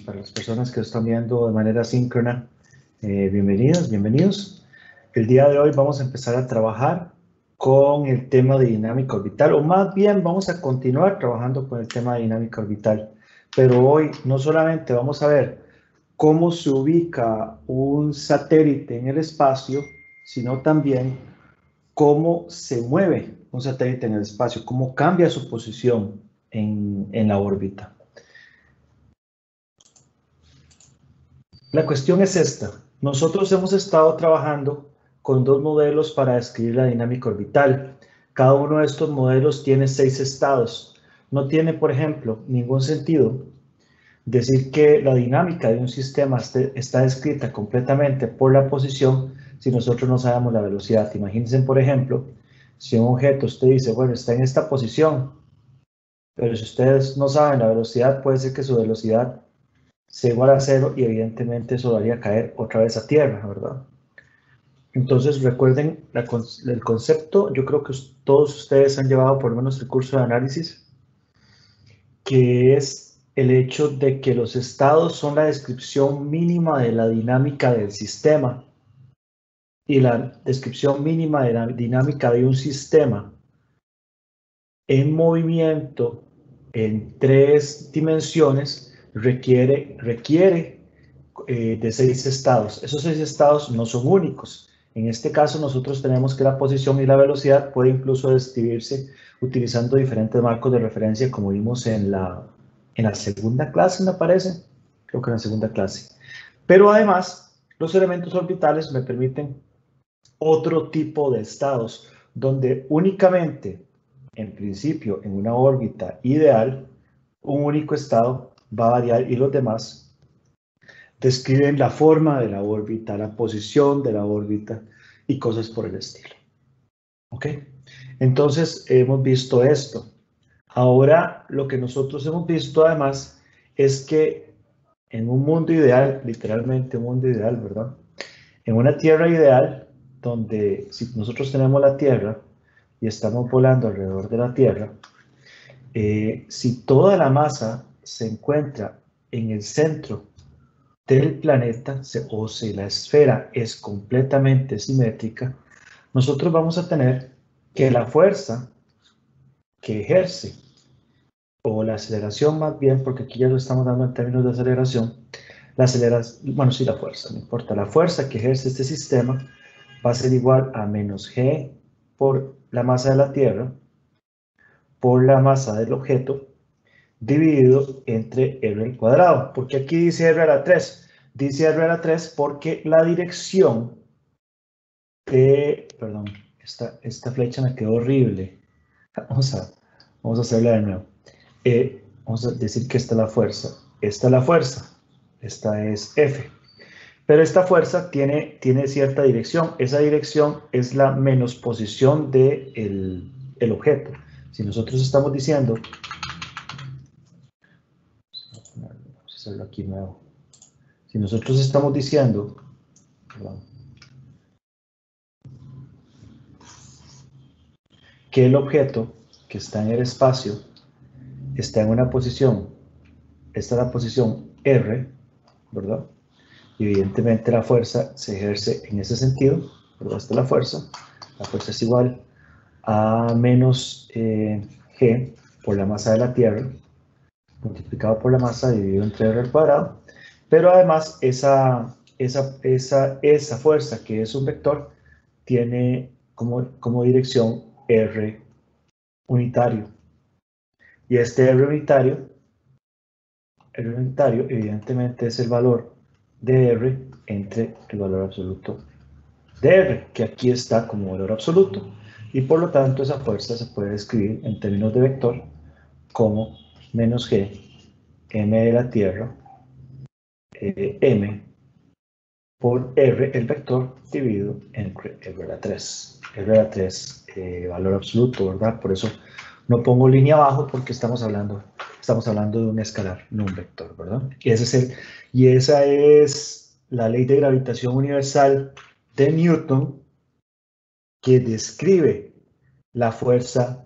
para las personas que están viendo de manera síncrona, bienvenidos, bienvenidos. El día de hoy vamos a empezar a trabajar con el tema de dinámica orbital, o más bien vamos a continuar trabajando con el tema de dinámica orbital. Pero hoy no solamente vamos a ver cómo se ubica un satélite en el espacio, sino también cómo se mueve un satélite en el espacio, cómo cambia su posición en la órbita. La cuestión es esta. Nosotros hemos estado trabajando con dos modelos para describir la dinámica orbital. Cada uno de estos modelos tiene 6 estados. No tiene, por ejemplo, ningún sentido decir que la dinámica de un sistema está descrita completamente por la posición si nosotros no sabemos la velocidad. Imagínense, por ejemplo, si un objeto usted dice, bueno, está en esta posición, pero si ustedes no saben la velocidad, puede ser que su velocidad sea igual a 0 y evidentemente eso lo haría caer otra vez a tierra, ¿verdad? Entonces recuerden el concepto, yo creo que todos ustedes han llevado por lo menos el curso de análisis, que es el hecho de que los estados son la descripción mínima de la dinámica del sistema, y la descripción mínima de la dinámica de un sistema en movimiento en 3 dimensiones requiere de 6 estados. Esos 6 estados no son únicos. En este caso nosotros tenemos que la posición y la velocidad puede incluso describirse utilizando diferentes marcos de referencia, como vimos en la segunda clase, me parece. Creo que en la segunda clase. Pero además, los elementos orbitales me permiten otro tipo de estados, donde únicamente, en principio, en una órbita ideal, un único estado va a variar y los demás describen la forma de la órbita, la posición de la órbita y cosas por el estilo. ¿Ok? Entonces, hemos visto esto. Ahora, lo que nosotros hemos visto además es que en un mundo ideal, literalmente un mundo ideal, ¿verdad? En una Tierra ideal, donde si nosotros tenemos la Tierra y estamos volando alrededor de la Tierra, si toda la masa se encuentra en el centro del planeta, o si la esfera es completamente simétrica, nosotros vamos a tener que la fuerza que ejerce, o la aceleración más bien, porque aquí ya lo estamos dando en términos de aceleración, bueno, sí, la fuerza, no importa, la fuerza que ejerce este sistema va a ser igual a menos g por la masa de la Tierra por la masa del objeto dividido entre r al cuadrado. ¿Por qué aquí dice r a la 3? Dice r a la 3 porque la dirección de... Perdón, esta flecha me quedó horrible. Vamos a hacerla de nuevo. Vamos a decir que esta es la fuerza. Esta es la fuerza. Esta es F. Pero esta fuerza tiene cierta dirección. Esa dirección es la menos posición del objeto. Si nosotros estamos diciendo, vamos a hacerlo aquí nuevo. Si nosotros estamos diciendo, perdón, que el objeto que está en el espacio está en una posición, esta es la posición R, ¿verdad? Y evidentemente la fuerza se ejerce en ese sentido, ¿verdad? Esta es la fuerza es igual a menos g por la masa de la Tierra, multiplicado por la masa dividido entre r al cuadrado, pero además esa fuerza, que es un vector, tiene como dirección r unitario, y este r unitario evidentemente es el valor de r entre el valor absoluto de r, que aquí está como valor absoluto, y por lo tanto esa fuerza se puede escribir en términos de vector como menos g m de la Tierra m por r, el vector, dividido entre r a la 3. R a la 3, valor absoluto, ¿verdad? Por eso no pongo línea abajo, porque estamos hablando de un escalar, no un vector, ¿verdad? Y esa es la ley de gravitación universal de Newton, que describe la fuerza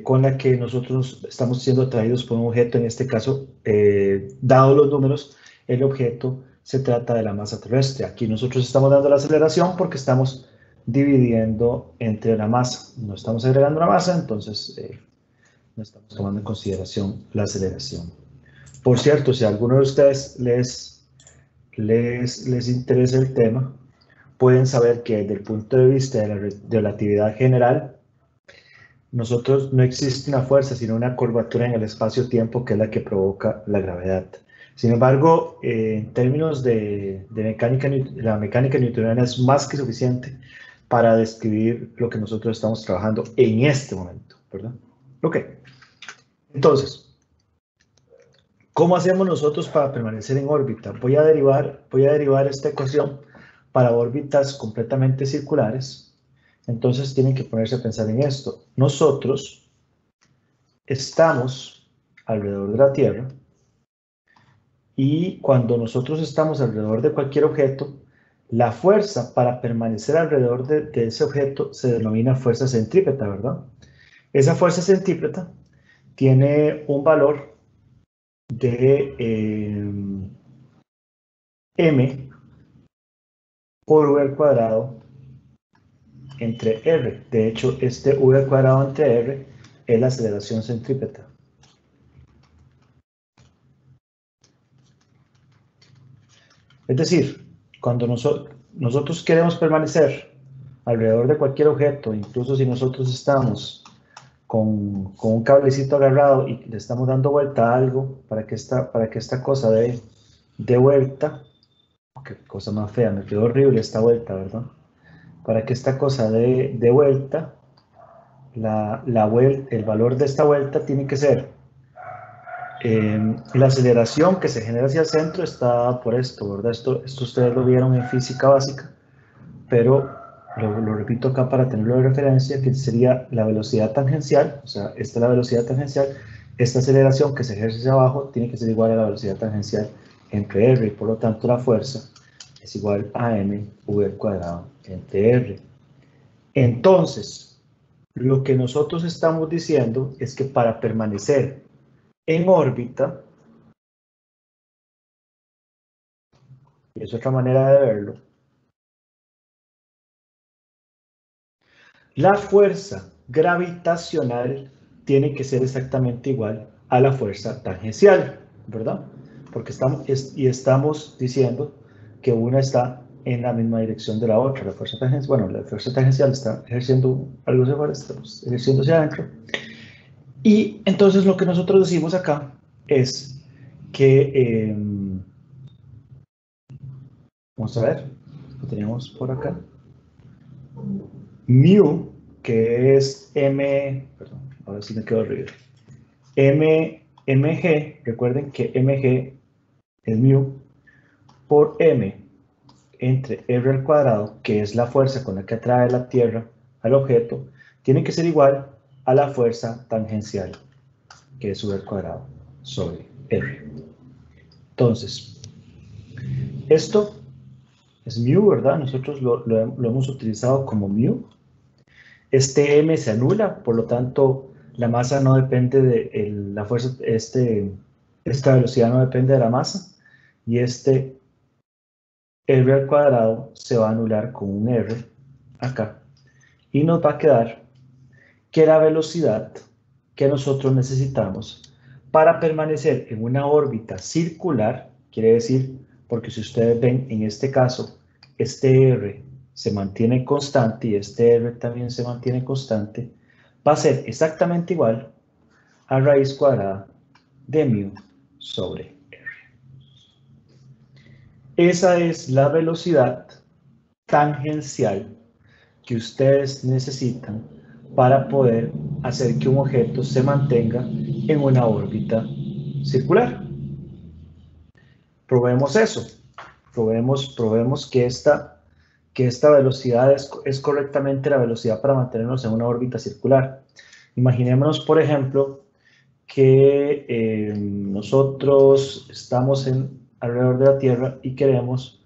con la que nosotros estamos siendo atraídos por un objeto. En este caso, dado los números, el objeto se trata de la masa terrestre. Aquí nosotros estamos dando la aceleración porque estamos dividiendo entre la masa. No estamos agregando la masa, entonces no estamos tomando en consideración la aceleración. Por cierto, si a alguno de ustedes les interesa el tema, pueden saber que desde el punto de vista de la relatividad general, nosotros no existe una fuerza, sino una curvatura en el espacio-tiempo que es la que provoca la gravedad. Sin embargo, en términos de mecánica, la mecánica newtoniana es más que suficiente para describir lo que nosotros estamos trabajando en este momento, ¿verdad? Ok. Entonces, ¿cómo hacemos nosotros para permanecer en órbita? Voy a derivar esta ecuación para órbitas completamente circulares. Entonces tienen que ponerse a pensar en esto. Nosotros estamos alrededor de la Tierra y cuando nosotros estamos alrededor de cualquier objeto, la fuerza para permanecer alrededor de ese objeto se denomina fuerza centrípeta, ¿verdad? Esa fuerza centrípeta tiene un valor de m por v al cuadrado entre r. De hecho, este v al cuadrado entre r es la aceleración centrípeta. Es decir, cuando nosotros queremos permanecer alrededor de cualquier objeto, incluso si nosotros estamos con un cablecito agarrado y le estamos dando vuelta a algo para que esta cosa dé vuelta, qué cosa más fea, me quedó horrible esta vuelta, ¿verdad? Para que esta cosa dé vuelta, el valor de esta vuelta tiene que ser la aceleración que se genera hacia el centro está dada por esto, ¿verdad? Esto ustedes lo vieron en física básica, pero lo repito acá para tenerlo de referencia, que sería la velocidad tangencial, o sea, esta es la velocidad tangencial, esta aceleración que se ejerce hacia abajo tiene que ser igual a la velocidad tangencial entre r, y por lo tanto la fuerza es igual a m v al cuadrado entre r. Entonces, lo que nosotros estamos diciendo es que para permanecer en órbita, y es otra manera de verlo, la fuerza gravitacional tiene que ser exactamente igual a la fuerza tangencial, ¿verdad? Porque estamos diciendo que una está en la misma dirección de la otra. La fuerza tangencial, bueno, la fuerza tangencial está ejerciendo algo hacia afuera, estamos ejerciendo hacia adentro. Y entonces lo que nosotros decimos acá es que, vamos a ver, lo tenemos por acá, mu, que es m, perdón, ahora sí me quedo horrible, mg, recuerden que mg es mu, por m entre r al cuadrado, que es la fuerza con la que atrae la Tierra al objeto, tiene que ser igual a la fuerza tangencial, que es v al cuadrado sobre r. Entonces, esto es mu, ¿verdad? Nosotros lo hemos utilizado como mu. Este m se anula, por lo tanto, la masa no depende de la fuerza, esta velocidad no depende de la masa, y este r al cuadrado se va a anular con un r acá, y nos va a quedar que la velocidad que nosotros necesitamos para permanecer en una órbita circular, quiere decir, porque si ustedes ven en este caso, este r se mantiene constante y este r también se mantiene constante, va a ser exactamente igual a raíz cuadrada de mu sobre r. Esa es la velocidad tangencial que ustedes necesitan para poder hacer que un objeto se mantenga en una órbita circular. Probemos eso. Probemos que esta velocidad es correctamente la velocidad para mantenernos en una órbita circular. Imaginémonos, por ejemplo, que nosotros estamos alrededor de la Tierra y queremos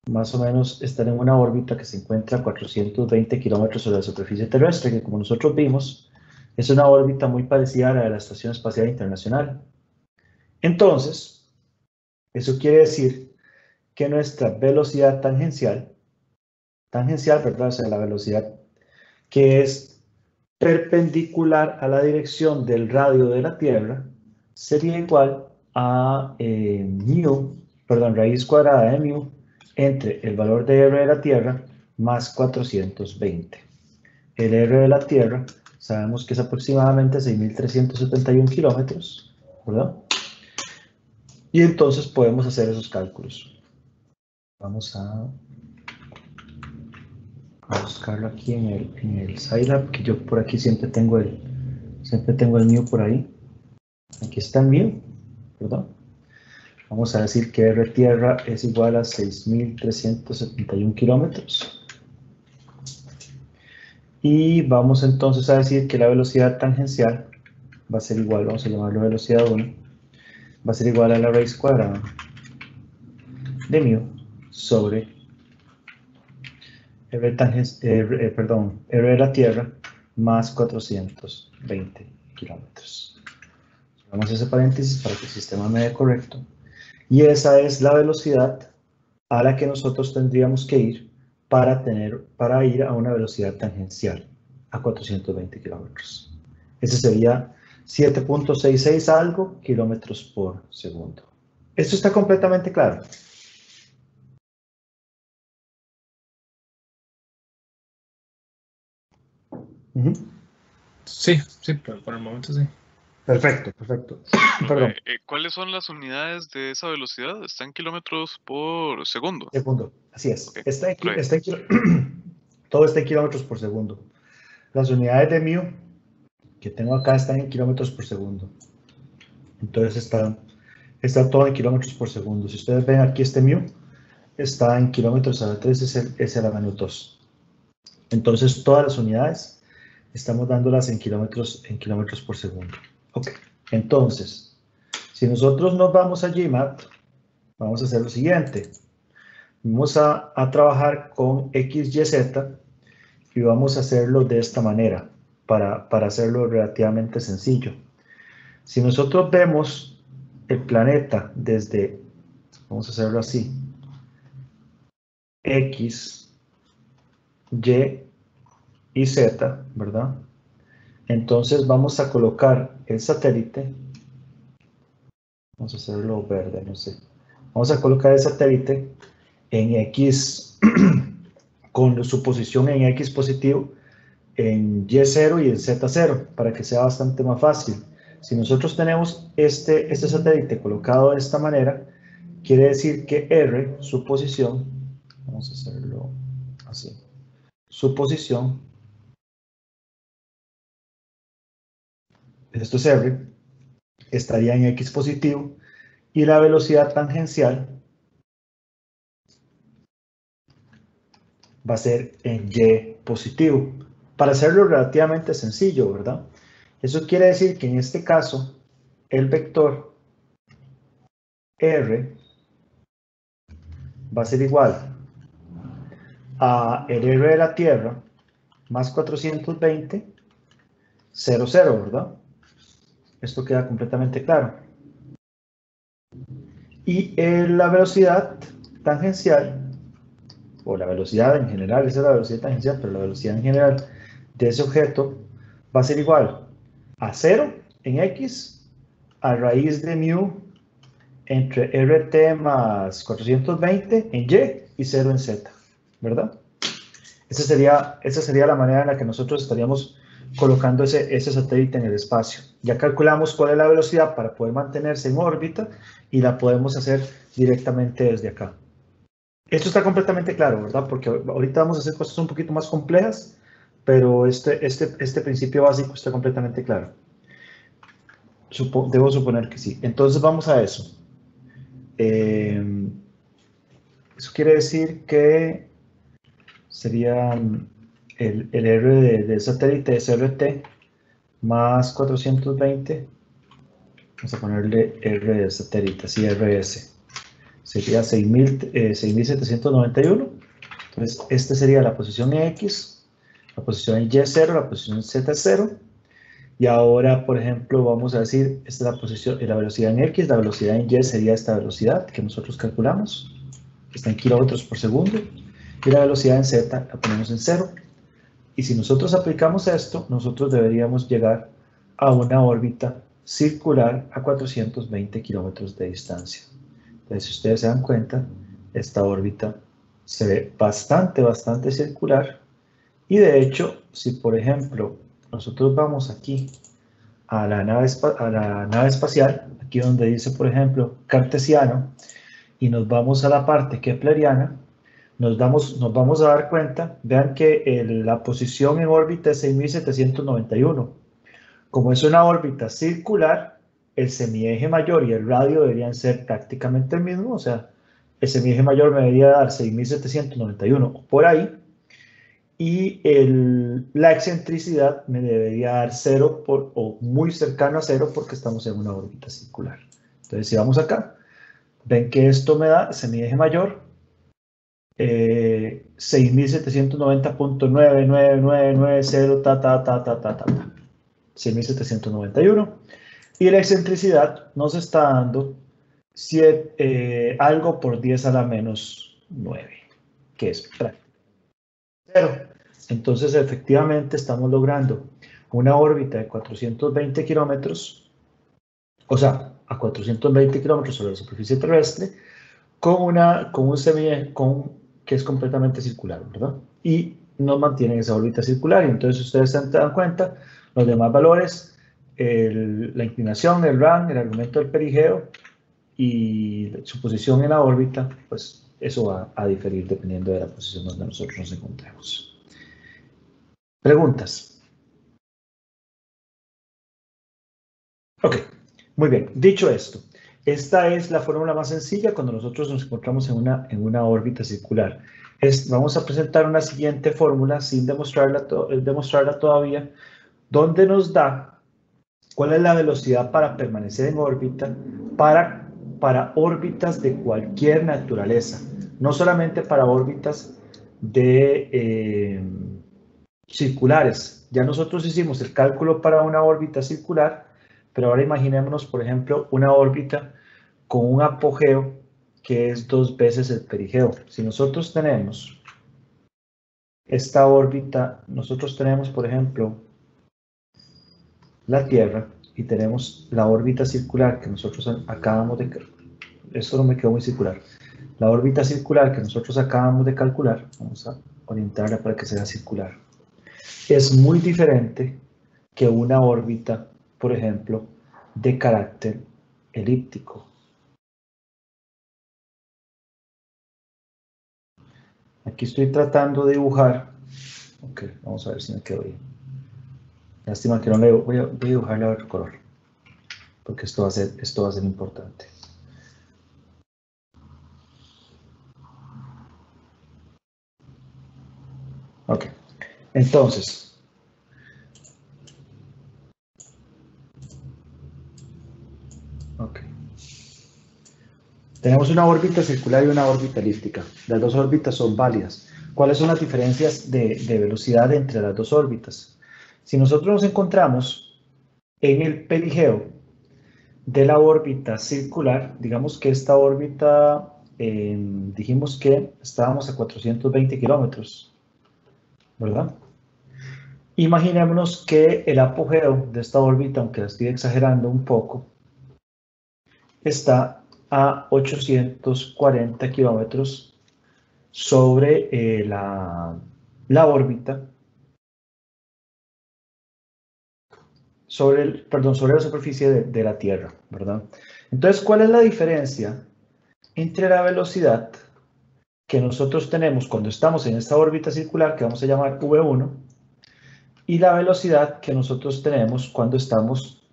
más o menos estar en una órbita que se encuentra a 420 kilómetros sobre la superficie terrestre, que como nosotros vimos, Es una órbita muy parecida a la de la Estación Espacial Internacional. Entonces, eso quiere decir que nuestra velocidad tangencial, ¿verdad? O sea, la velocidad que es perpendicular a la dirección del radio de la Tierra, sería igual a raíz cuadrada de mu, entre el valor de R de la Tierra más 420. El R de la Tierra sabemos que es aproximadamente 6.371 kilómetros, ¿verdad? Y entonces podemos hacer esos cálculos. Vamos a buscarlo aquí en el Scilab, que yo por aquí siempre tengo el mu por ahí. Aquí está el mu, ¿verdad? Vamos a decir que R tierra es igual a 6.371 kilómetros. Y vamos entonces a decir que la velocidad tangencial va a ser igual, vamos a llamarlo velocidad 1, va a ser igual a la raíz cuadrada de mu sobre R de la Tierra más 420 kilómetros. Hagamos ese paréntesis para que el sistema me dé correcto. Y esa es la velocidad a la que nosotros tendríamos que ir para ir a una velocidad tangencial a 420 kilómetros. Ese sería 7.66 algo kilómetros por segundo. ¿Esto está completamente claro? Sí, pero por el momento sí. Perfecto. Perdón. ¿Cuáles son las unidades de esa velocidad? ¿Está en kilómetros por segundo? Segundo, así es. Okay. Todo está en kilómetros por segundo. Las unidades de mu que tengo acá están en kilómetros por segundo. Entonces está todo en kilómetros por segundo. Si ustedes ven aquí este mu, está en kilómetros a la 3, es el magnitud 2. Entonces todas las unidades estamos dándolas en kilómetros por segundo. Ok, entonces, si nosotros nos vamos a GMAT, vamos a hacer lo siguiente. Vamos a trabajar con XYZ y vamos a hacerlo de esta manera, para hacerlo relativamente sencillo. Si nosotros vemos el planeta desde, vamos a hacerlo así, X, Y y Z, ¿verdad? Entonces vamos a colocar el satélite, vamos a hacerlo verde, no sé. Vamos a colocar el satélite en X, con su posición en X positivo, en Y0 y en Z0, para que sea bastante más fácil. Si nosotros tenemos este satélite colocado de esta manera, quiere decir que R, su posición, vamos a hacerlo así, su posición, esto es R, estaría en X positivo, y la velocidad tangencial va a ser en Y positivo. Para hacerlo relativamente sencillo, ¿verdad? Eso quiere decir que en este caso, el vector R va a ser igual a el R de la Tierra más 420, 0, 0, ¿verdad? Esto queda completamente claro. Y la velocidad tangencial, o la velocidad en general, esa es la velocidad tangencial, pero la velocidad en general de ese objeto va a ser igual a 0 en X a raíz de mu entre RT más 420 en Y y 0 en Z, ¿verdad? Esa sería la manera en la que nosotros estaríamos colocando ese satélite en el espacio. Ya calculamos cuál es la velocidad para poder mantenerse en órbita y la podemos hacer directamente desde acá. Esto está completamente claro, ¿verdad? Porque ahorita vamos a hacer cosas un poquito más complejas, pero este principio básico está completamente claro. Debo suponer que sí. Entonces vamos a eso. Eso quiere decir que sería el R de satélite es RT más 420. Vamos a ponerle R de satélite, así RS. Sería 6.791. Entonces, esta sería la posición en X, la posición en Y0, la posición en Z0. Y ahora, por ejemplo, vamos a decir, esta es la posición, la velocidad en X, la velocidad en Y sería esta velocidad que nosotros calculamos, que está en kilómetros por segundo, y la velocidad en Z la ponemos en 0. Y si nosotros aplicamos esto, nosotros deberíamos llegar a una órbita circular a 420 kilómetros de distancia. Entonces, si ustedes se dan cuenta, esta órbita se ve bastante circular. Y de hecho, si por ejemplo, nosotros vamos aquí a la nave espacial, aquí donde dice, por ejemplo, cartesiano, y nos vamos a la parte kepleriana, nos vamos a dar cuenta, vean que la posición en órbita es 6.791. Como es una órbita circular, el semieje mayor y el radio deberían ser prácticamente el mismo, o sea, el semieje mayor me debería dar 6.791 por ahí, y la excentricidad me debería dar 0 o muy cercano a 0 porque estamos en una órbita circular. Entonces, si vamos acá, ven que esto me da semieje mayor, 6.790.99990, 6.791, y la excentricidad nos está dando algo por 10 a la menos 9, que es prácticamente 0. Entonces, efectivamente, estamos logrando una órbita de 420 kilómetros, o sea, a 420 kilómetros sobre la superficie terrestre, con un semieje que es completamente circular, ¿verdad? Y nos mantienen esa órbita circular. Y entonces, ustedes se dan cuenta, los demás valores, la inclinación, el RAN, el argumento del perigeo y su posición en la órbita, pues eso va a diferir dependiendo de la posición donde nosotros nos encontremos. ¿Preguntas? Ok, muy bien. Dicho esto, esta es la fórmula más sencilla cuando nosotros nos encontramos en una órbita circular. Vamos a presentar una siguiente fórmula sin demostrarla todavía, donde nos da cuál es la velocidad para permanecer en órbita para órbitas de cualquier naturaleza, no solamente para órbitas circulares. Ya nosotros hicimos el cálculo para una órbita circular, pero ahora imaginémonos, por ejemplo, una órbita con un apogeo que es 2 veces el perigeo. Si nosotros tenemos esta órbita, nosotros tenemos, por ejemplo, la Tierra y tenemos la órbita circular que nosotros acabamos de... Esto no me quedó muy circular. La órbita circular que nosotros acabamos de calcular, vamos a orientarla para que sea circular, es muy diferente que una órbita, por ejemplo, de carácter elíptico. Aquí estoy tratando de dibujar. Ok, vamos a ver si me quedo bien. Lástima que no le voy a dibujarle a otro color, porque esto va a ser importante. Ok, entonces, tenemos una órbita circular y una órbita elíptica. Las dos órbitas son válidas. ¿Cuáles son las diferencias de velocidad entre las dos órbitas? Si nosotros nos encontramos en el perigeo de la órbita circular, digamos que esta órbita, dijimos que estábamos a 420 kilómetros, ¿verdad? Imaginémonos que el apogeo de esta órbita, aunque la estoy exagerando un poco, está a 840 kilómetros sobre la órbita, sobre la superficie de la Tierra, ¿verdad? Entonces, ¿cuál es la diferencia entre la velocidad que nosotros tenemos cuando estamos en esta órbita circular, que vamos a llamar V1, y la velocidad que nosotros tenemos cuando estamos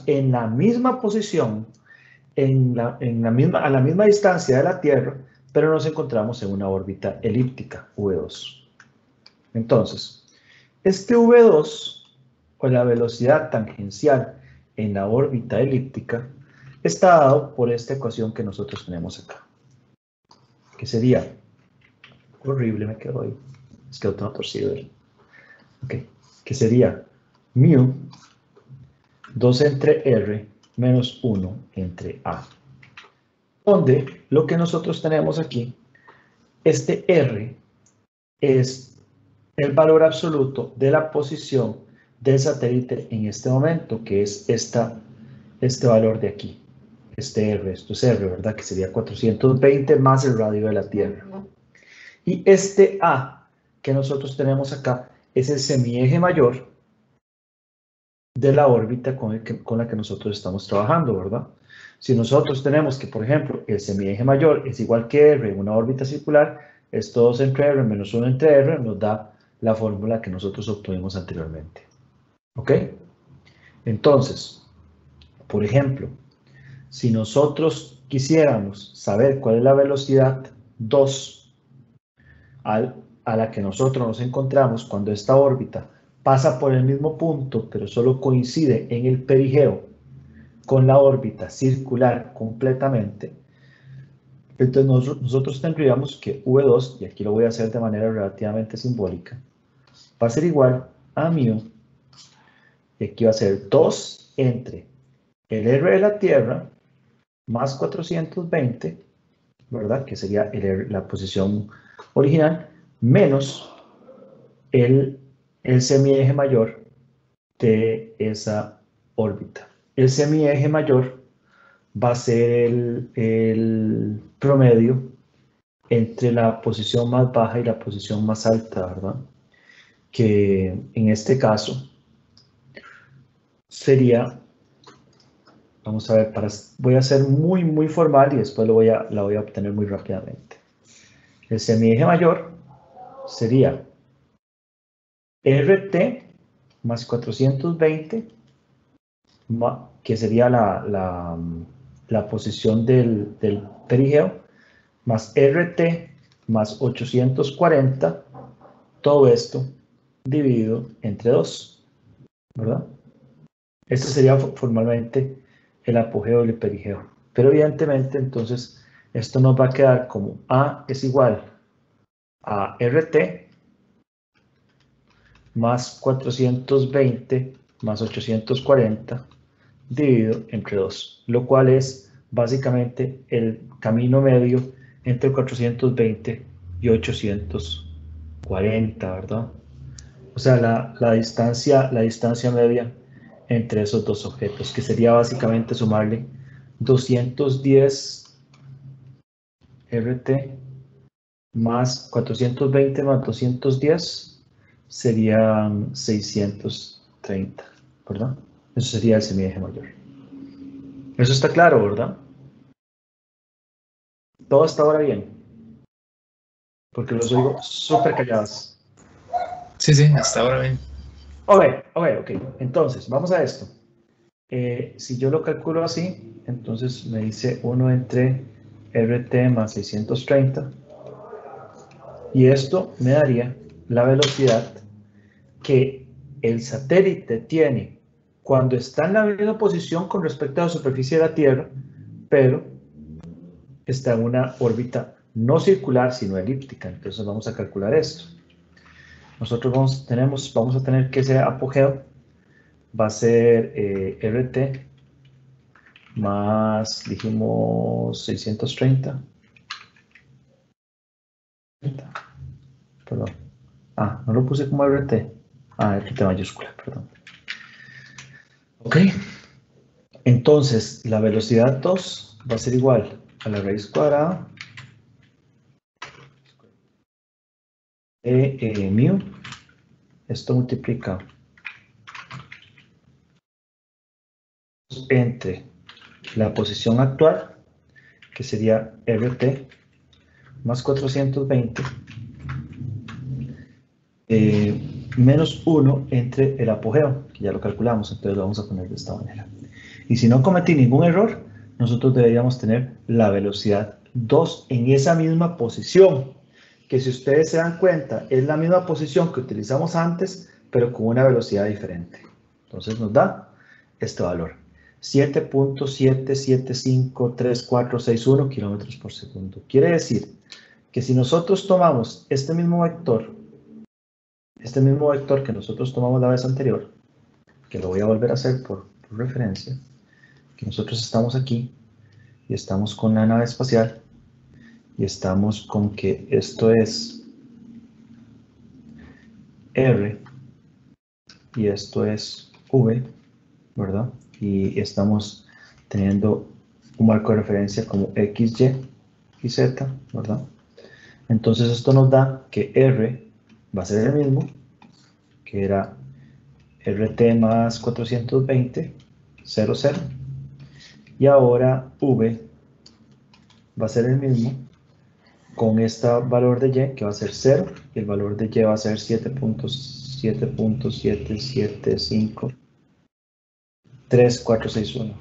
en la misma posición, a la misma distancia de la Tierra, pero nos encontramos en una órbita elíptica, V2. Entonces, este V2, o la velocidad tangencial en la órbita elíptica, está dado por esta ecuación que nosotros tenemos acá, que sería, horrible me quedó ahí, es que lo tengo torcido, okay, que sería mu 2 entre R menos 1 entre A. Donde lo que nosotros tenemos aquí, este R es el valor absoluto de la posición del satélite en este momento, que es este valor de aquí. Este R, esto es R, ¿verdad? Que sería 420 más el radio de la Tierra. Y este A que nosotros tenemos acá es el semieje mayor de la órbita con la que nosotros estamos trabajando, ¿verdad? Si nosotros tenemos que, por ejemplo, el semieje mayor es igual que R en una órbita circular, es 2 entre R menos 1 entre R, nos da la fórmula que nosotros obtuvimos anteriormente. ¿Ok? Entonces, por ejemplo, si nosotros quisiéramos saber cuál es la velocidad 2 a la que nosotros nos encontramos cuando esta órbita pasa por el mismo punto, pero solo coincide en el perigeo con la órbita circular completamente, entonces nosotros tendríamos que V2, y aquí lo voy a hacer de manera relativamente simbólica, va a ser igual a μ, y aquí va a ser 2 entre el R de la Tierra más 420, ¿verdad? Que sería la posición original, menos el semieje mayor de esa órbita. El semieje mayor va a ser el promedio entre la posición más baja y la posición más alta, ¿verdad? Que en este caso sería, vamos a ver, voy a ser muy formal y después la voy a obtener muy rápidamente. El semieje mayor sería RT más 420, que sería la posición del perigeo, más RT más 840, todo esto dividido entre 2, ¿verdad? Este sería formalmente el apogeo del perigeo. Pero evidentemente, entonces, esto nos va a quedar como A es igual a RT más 420 más 840 dividido entre 2, lo cual es básicamente el camino medio entre 420 y 840, ¿verdad? O sea, la distancia media entre esos dos objetos, que sería básicamente sumarle 210 RT más 420 más 210 serían 630, ¿verdad? Eso sería el semieje mayor. Eso está claro, ¿verdad? Todo está ahora bien. Porque los oigo súper callados. Sí, hasta ahora bien. Ok. Entonces, vamos a esto. Si yo lo calculo así, entonces me dice 1 entre RT más 630. Y esto me daría la velocidad que el satélite tiene cuando está en la misma posición con respecto a la superficie de la Tierra, pero está en una órbita no circular, sino elíptica. Entonces vamos a calcular esto. Nosotros vamos a tener que ese apogeo va a ser RT más, dijimos, 630. Perdón. No lo puse como RT. RT mayúscula, perdón. Ok. Entonces, la velocidad 2 va a ser igual a la raíz cuadrada de μ. Esto multiplica entre la posición actual, que sería RT, más 420, menos 1 entre el apogeo, que ya lo calculamos, entonces lo vamos a poner de esta manera. Y si no cometí ningún error, nosotros deberíamos tener la velocidad 2 en esa misma posición, que si ustedes se dan cuenta, es la misma posición que utilizamos antes, pero con una velocidad diferente. Entonces nos da este valor, 7.7753461 kilómetros por segundo. Quiere decir que si nosotros tomamos este mismo vector que nosotros tomamos la vez anterior, que lo voy a volver a hacer por por referencia que nosotros estamos aquí y estamos con la nave espacial y estamos con que esto es R y esto es V, ¿verdad? Y estamos teniendo un marco de referencia como X, Y y Z, ¿verdad? Entonces esto nos da que R va a ser el mismo, que era RT más 420, 0, 0. Y ahora V va a ser el mismo con este valor de Y, que va a ser 0, y el valor de Y va a ser 7.7.755.3461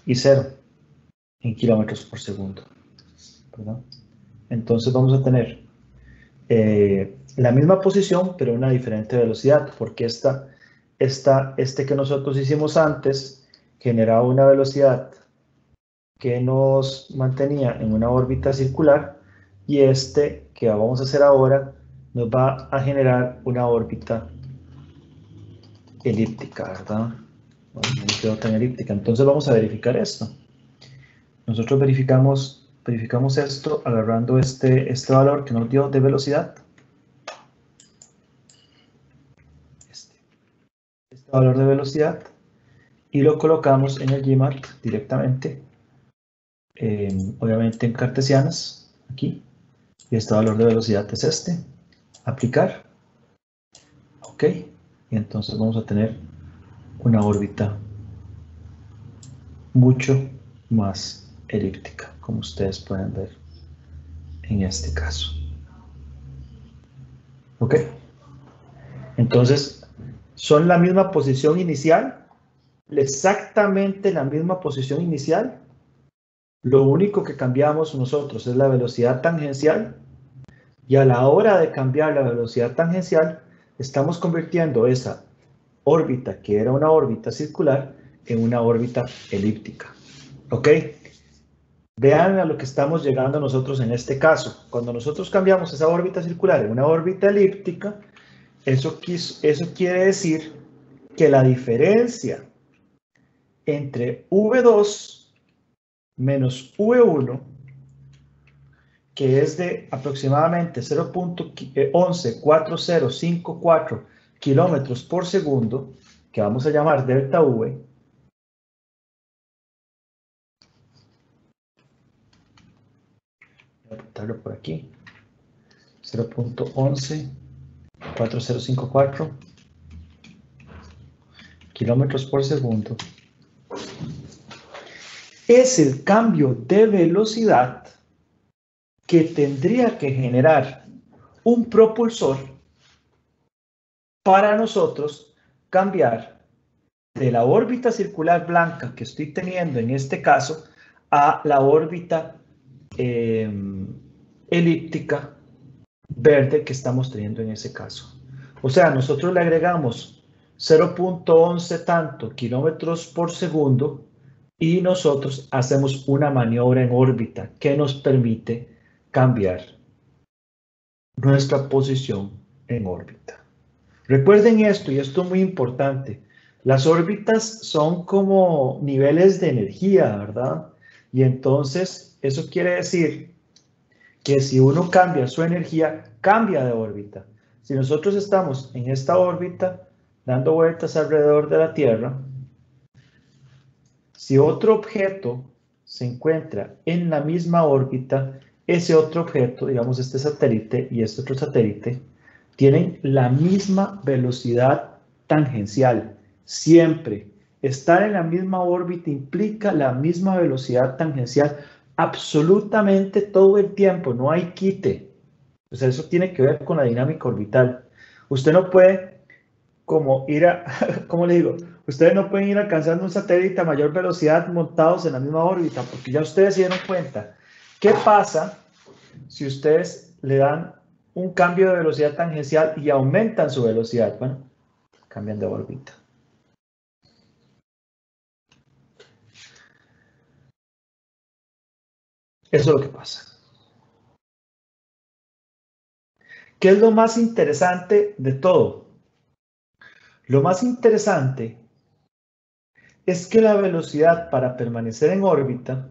y 0 en kilómetros por segundo, ¿verdad? Entonces vamos a tener la misma posición, pero una diferente velocidad, porque este que nosotros hicimos antes generaba una velocidad que nos mantenía en una órbita circular, y este que vamos a hacer ahora nos va a generar una órbita elíptica, ¿verdad? Bueno, no quedó tan elíptica. Entonces vamos a verificar esto. Nosotros verificamos esto agarrando este valor que nos dio de velocidad. Este valor de velocidad, y lo colocamos en el GMAT directamente, obviamente en cartesianas, aquí, y este valor de velocidad es este, aplicar, ok, y entonces vamos a tener una órbita mucho más elíptica, como ustedes pueden ver en este caso, ok. Entonces, son la misma posición inicial, exactamente la misma posición inicial. Lo único que cambiamos nosotros es la velocidad tangencial, y a la hora de cambiar la velocidad tangencial, estamos convirtiendo esa órbita, que era una órbita circular, en una órbita elíptica. ¿Ok? Vean a lo que estamos llegando nosotros en este caso. Cuando nosotros cambiamos esa órbita circular en una órbita elíptica, eso quiere decir que la diferencia entre V2 menos V1, que es de aproximadamente 0.114054 kilómetros por segundo, que vamos a llamar delta V, voy a apuntarlo por aquí, 0.114054 kilómetros por segundo, es el cambio de velocidad que tendría que generar un propulsor para nosotros cambiar de la órbita circular blanca que estoy teniendo en este caso a la órbita elíptica verde que estamos teniendo en ese caso. O sea, nosotros le agregamos 0.11 tanto kilómetros por segundo y nosotros hacemos una maniobra en órbita que nos permite cambiar nuestra posición en órbita. Recuerden esto, y esto es muy importante. Las órbitas son como niveles de energía, ¿verdad? Y entonces eso quiere decir que si uno cambia su energía, cambia de órbita. Si nosotros estamos en esta órbita, dando vueltas alrededor de la Tierra, si otro objeto se encuentra en la misma órbita, ese otro objeto, digamos este satélite y este otro satélite, tienen la misma velocidad tangencial. Siempre. Estar en la misma órbita implica la misma velocidad tangencial absolutamente todo el tiempo, no hay quite. O sea, eso tiene que ver con la dinámica orbital. Usted no puede como ir a, ¿cómo le digo? Ustedes no pueden ir alcanzando un satélite a mayor velocidad montados en la misma órbita, porque ya ustedes se dieron cuenta. ¿Qué pasa si ustedes le dan un cambio de velocidad tangencial y aumentan su velocidad? Bueno, cambian de órbita. Eso es lo que pasa. ¿Qué es lo más interesante de todo? Lo más interesante es que la velocidad para permanecer en órbita,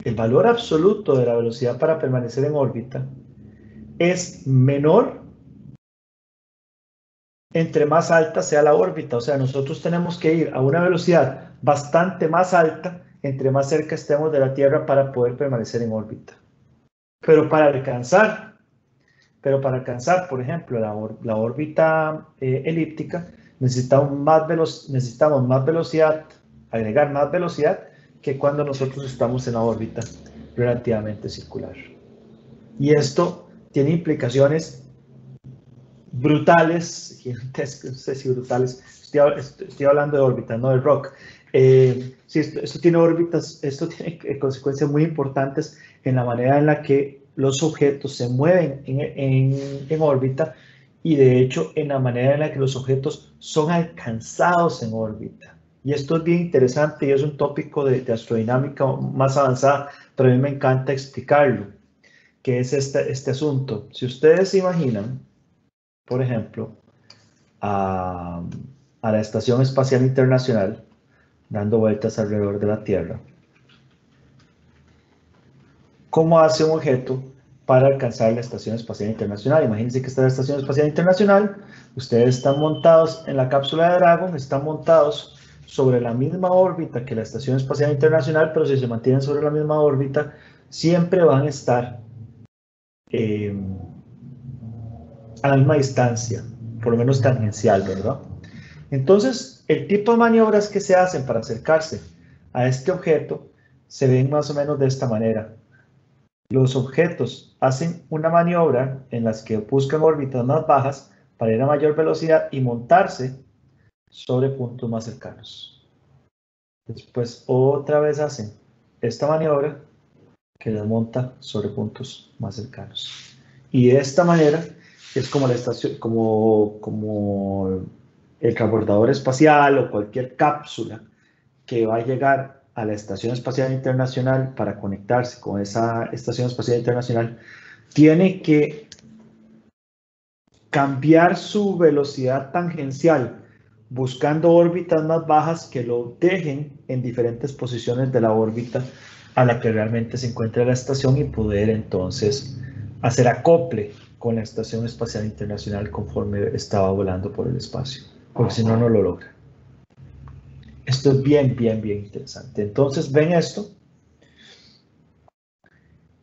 el valor absoluto de la velocidad para permanecer en órbita, es menor entre más alta sea la órbita. O sea, nosotros tenemos que ir a una velocidad bastante más alta entre más cerca estemos de la Tierra para poder permanecer en órbita. Pero para alcanzar, por ejemplo, la órbita elíptica, necesitamos más velocidad, agregar más velocidad que cuando nosotros estamos en la órbita relativamente circular. Y esto tiene implicaciones brutales, gigantescas, no sé si brutales, estoy hablando de órbitas, no de rock. Sí, esto tiene consecuencias muy importantes en la manera en la que los objetos se mueven en órbita y de hecho en la manera en la que los objetos son alcanzados en órbita. Y esto es bien interesante y es un tópico de astrodinámica más avanzada, pero a mí me encanta explicarlo, que es este asunto. Si ustedes se imaginan, por ejemplo, a la Estación Espacial Internacional dando vueltas alrededor de la Tierra, ¿cómo hace un objeto para alcanzar la Estación Espacial Internacional? Imagínense que está la Estación Espacial Internacional, ustedes están montados en la cápsula de Dragon, están montados sobre la misma órbita que la Estación Espacial Internacional, pero si se mantienen sobre la misma órbita, siempre van a estar a la misma distancia, por lo menos tangencial, ¿verdad? Entonces, el tipo de maniobras que se hacen para acercarse a este objeto se ven más o menos de esta manera. Los objetos hacen una maniobra en las que buscan órbitas más bajas para ir a mayor velocidad y montarse sobre puntos más cercanos. Después, otra vez hacen esta maniobra que les monta sobre puntos más cercanos. Y de esta manera es como la estación, como el transbordador espacial o cualquier cápsula que va a llegar a la Estación Espacial Internacional para conectarse con esa Estación Espacial Internacional, tiene que cambiar su velocidad tangencial buscando órbitas más bajas que lo dejen en diferentes posiciones de la órbita a la que realmente se encuentra la estación y poder entonces hacer acople con la Estación Espacial Internacional conforme estaba volando por el espacio, porque si no, no lo logra. Esto es bien interesante. Entonces, ¿ven esto?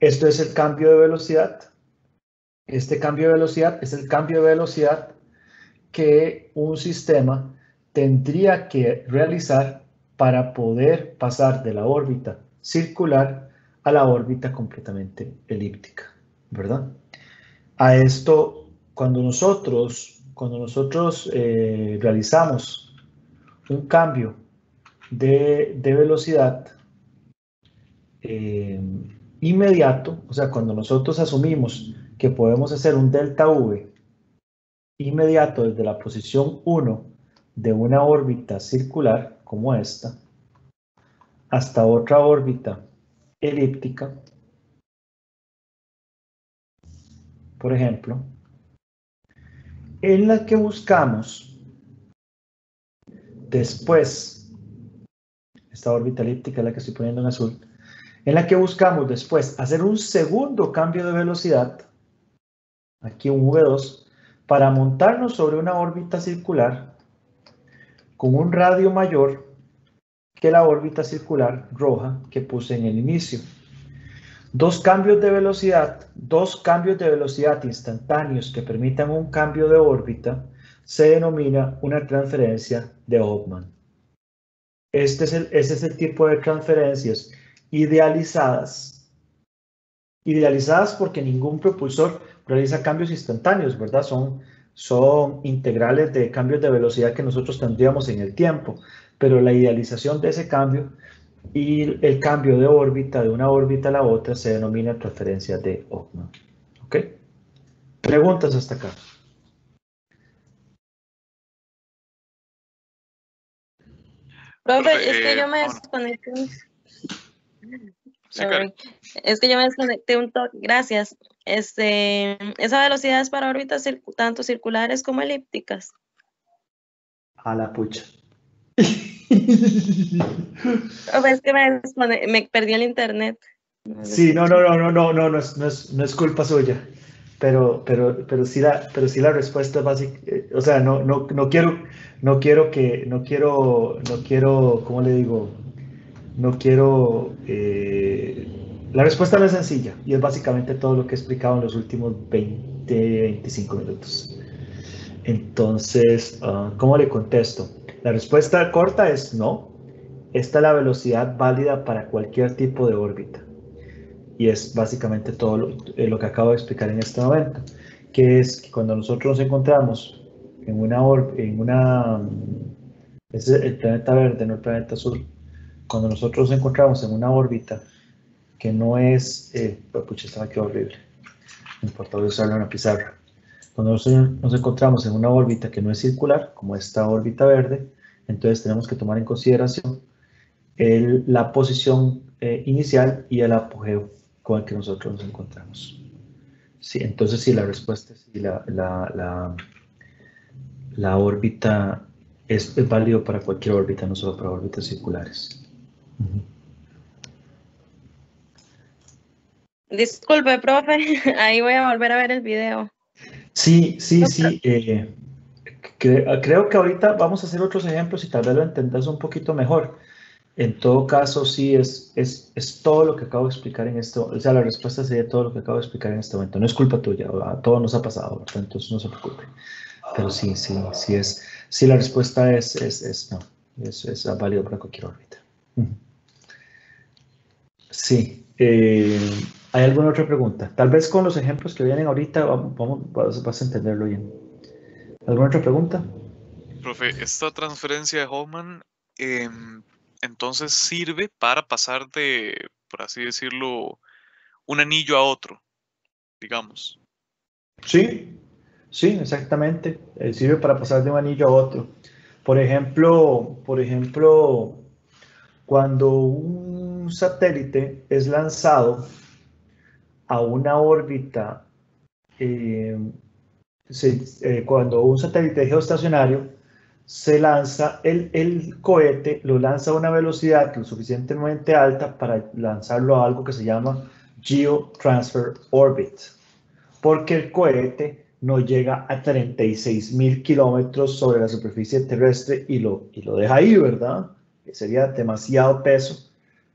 Esto es el cambio de velocidad. Este cambio de velocidad es el cambio de velocidad que un sistema tendría que realizar para poder pasar de la órbita circular a la órbita completamente elíptica, ¿verdad? A esto, cuando nosotros realizamos un cambio de velocidad inmediato, o sea, cuando nosotros asumimos que podemos hacer un delta V inmediato desde la posición 1 de una órbita circular como esta hasta otra órbita elíptica, por ejemplo, en la que buscamos después, esta órbita elíptica es la que estoy poniendo en azul, en la que buscamos después hacer un segundo cambio de velocidad, aquí un V2, para montarnos sobre una órbita circular con un radio mayor que la órbita circular roja que puse en el inicio. Dos cambios de velocidad instantáneos que permitan un cambio de órbita se denomina una transferencia de Hofmann. Ese es el tipo de transferencias idealizadas porque ningún propulsor realiza cambios instantáneos, ¿verdad? Son integrales de cambios de velocidad que nosotros tendríamos en el tiempo, pero la idealización de ese cambio y el cambio de órbita de una órbita a la otra se denomina transferencia de Hofmann. ¿Ok? Preguntas hasta acá. Profe, es que yo me desconecté. Sí, Karen. Es que yo me desconecté un toque. Gracias. Esa velocidad es para órbitas tanto circulares como elípticas. A la pucha. O es que me perdió el internet. Sí, no es culpa suya. Pero sí la respuesta es básica. O sea, no quiero, ¿cómo le digo? No quiero, la respuesta no es sencilla y es básicamente todo lo que he explicado en los últimos 25 minutos. Entonces, ¿cómo le contesto? La respuesta corta es no. Esta es la velocidad válida para cualquier tipo de órbita. Y es básicamente todo lo que acabo de explicar en este momento, que es que cuando nosotros nos encontramos en ese es el planeta verde, no el planeta azul. Cuando nosotros nos encontramos en una órbita que no es, pucha, esta me quedó horrible, no importa, voy a usarlo en la pizarra. Cuando nosotros nos encontramos en una órbita que no es circular, como esta órbita verde, entonces tenemos que tomar en consideración la posición inicial y el apogeo con el que nosotros nos encontramos. Sí, entonces sí, la respuesta es sí, la órbita es válido para cualquier órbita, no solo para órbitas circulares. Disculpe, profe, ahí voy a volver a ver el video. Sí. Creo que ahorita vamos a hacer otros ejemplos y tal vez lo entendas un poquito mejor. En todo caso, sí, es todo lo que acabo de explicar en esto. O sea, la respuesta sería todo lo que acabo de explicar en este momento. No es culpa tuya, a todos nos ha pasado, ¿verdad? Entonces no se preocupe. Pero sí, la respuesta es no. Es válido para cualquier órbita. Sí. ¿Hay alguna otra pregunta? Tal vez con los ejemplos que vienen ahorita vas a entenderlo bien. ¿Alguna otra pregunta? Profe, esta transferencia de Hoffman entonces sirve para pasar de, por así decirlo, un anillo a otro, digamos. Sí, exactamente. Sirve para pasar de un anillo a otro. Por ejemplo, cuando un satélite es lanzado a una órbita, cuando un satélite geoestacionario se lanza, el cohete lo lanza a una velocidad lo suficientemente alta para lanzarlo a algo que se llama Geotransfer Orbit, porque el cohete no llega a 36.000 kilómetros sobre la superficie terrestre y lo deja ahí, ¿verdad? Que sería demasiado peso,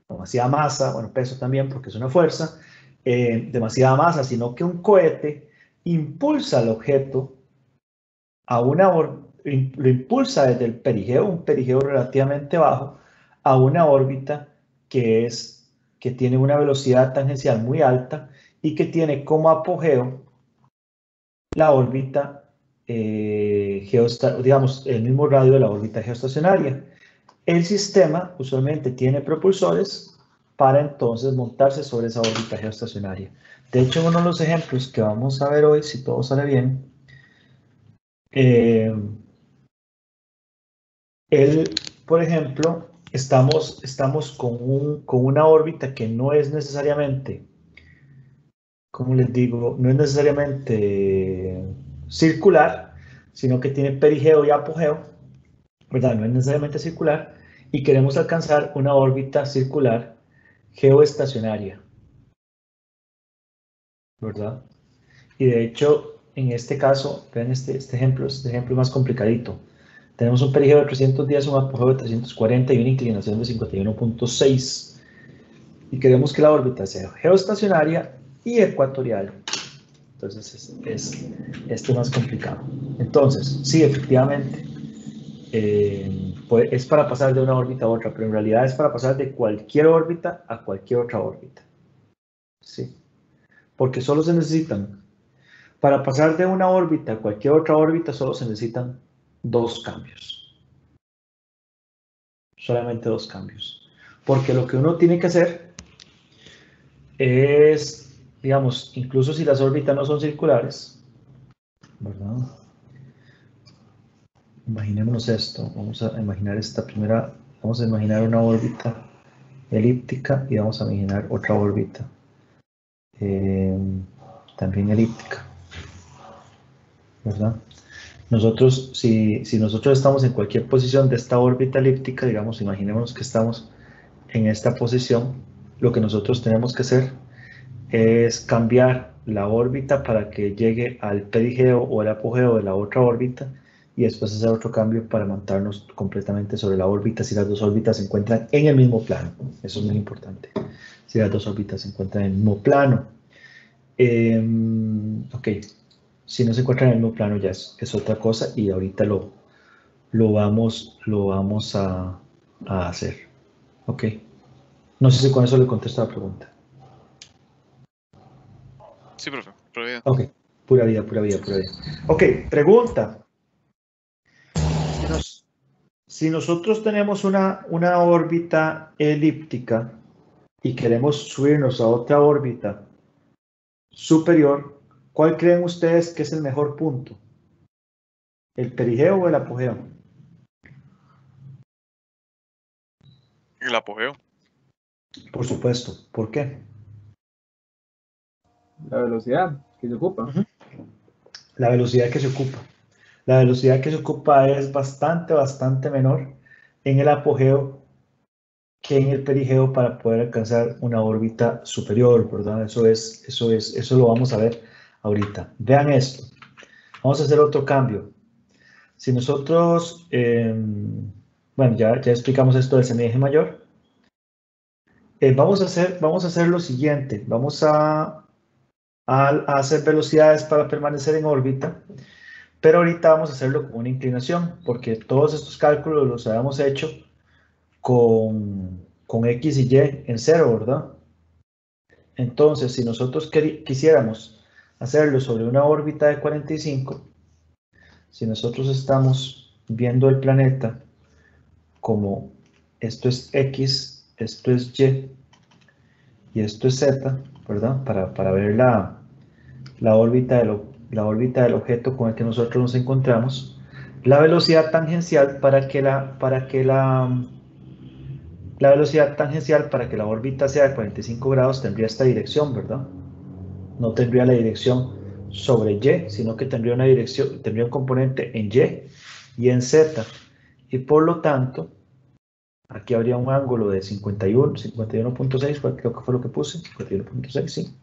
demasiada masa, bueno, peso también porque es una fuerza, demasiada masa, sino que un cohete impulsa al objeto lo impulsa desde el perigeo, un perigeo relativamente bajo, a una órbita que tiene una velocidad tangencial muy alta y que tiene como apogeo la órbita, digamos, el mismo radio de la órbita geoestacionaria. El sistema usualmente tiene propulsores para entonces montarse sobre esa órbita geoestacionaria. De hecho, uno de los ejemplos que vamos a ver hoy, si todo sale bien, por ejemplo, estamos con una órbita que no es necesariamente, ¿cómo les digo? No es necesariamente circular, sino que tiene perigeo y apogeo, ¿verdad? No es necesariamente circular, y queremos alcanzar una órbita circular geoestacionaria, ¿verdad? Y de hecho, en este caso, vean este ejemplo es más complicadito. Tenemos un perigeo de 310, un apogeo de 340 y una inclinación de 51.6. Y queremos que la órbita sea geoestacionaria y ecuatorial. Entonces es más complicado. Entonces, sí, efectivamente, pues es para pasar de una órbita a otra, pero en realidad es para pasar de cualquier órbita a cualquier otra órbita. Sí, porque solo se necesitan, para pasar de una órbita a cualquier otra órbita, solo se necesitan 2 cambios. Solamente 2 cambios. Porque lo que uno tiene que hacer es, digamos, incluso si las órbitas no son circulares, ¿verdad? Imaginémonos esto, vamos a imaginar vamos a imaginar una órbita elíptica y vamos a imaginar otra órbita también elíptica, ¿verdad? Nosotros, si nosotros estamos en cualquier posición de esta órbita elíptica, digamos, imaginémonos que estamos en esta posición, lo que nosotros tenemos que hacer es cambiar la órbita para que llegue al perigeo o al apogeo de la otra órbita y después hacer otro cambio para montarnos completamente sobre la órbita si las dos órbitas se encuentran en el mismo plano. Eso es muy importante. Si las dos órbitas se encuentran en el mismo plano. Ok, si no se encuentran en el mismo plano ya es otra cosa y ahorita lo vamos a hacer. Ok, no sé si con eso le contesto la pregunta. Sí, profe, pura vida. Ok, pura vida. Ok, pregunta. Si nosotros tenemos una órbita elíptica y queremos subirnos a otra órbita superior, ¿cuál creen ustedes que es el mejor punto? ¿El perigeo o el apogeo? El apogeo. Por supuesto. ¿Por qué? La velocidad que se ocupa. La velocidad que se ocupa. La velocidad que se ocupa es bastante menor en el apogeo que en el perigeo para poder alcanzar una órbita superior, ¿verdad? Eso lo vamos a ver ahorita. Vean esto. Vamos a hacer otro cambio. Si nosotros, bueno, ya explicamos esto del semieje mayor. Vamos a hacer lo siguiente. Vamos a hacer velocidades para permanecer en órbita, pero ahorita vamos a hacerlo con una inclinación, porque todos estos cálculos los habíamos hecho con X y Y en cero, ¿verdad? Entonces, si nosotros quisiéramos hacerlo sobre una órbita de 45, si nosotros estamos viendo el planeta como esto es X, esto es Y y esto es Z, ¿verdad? Para ver la órbita del objeto con el que nosotros nos encontramos, la velocidad tangencial para que la velocidad tangencial para que la órbita sea de 45 grados tendría esta dirección, ¿verdad? No tendría la dirección sobre Y, sino que tendría un componente en Y y en Z. Y por lo tanto, aquí habría un ángulo de 51.6, creo que fue lo que puse, 51.6, sí.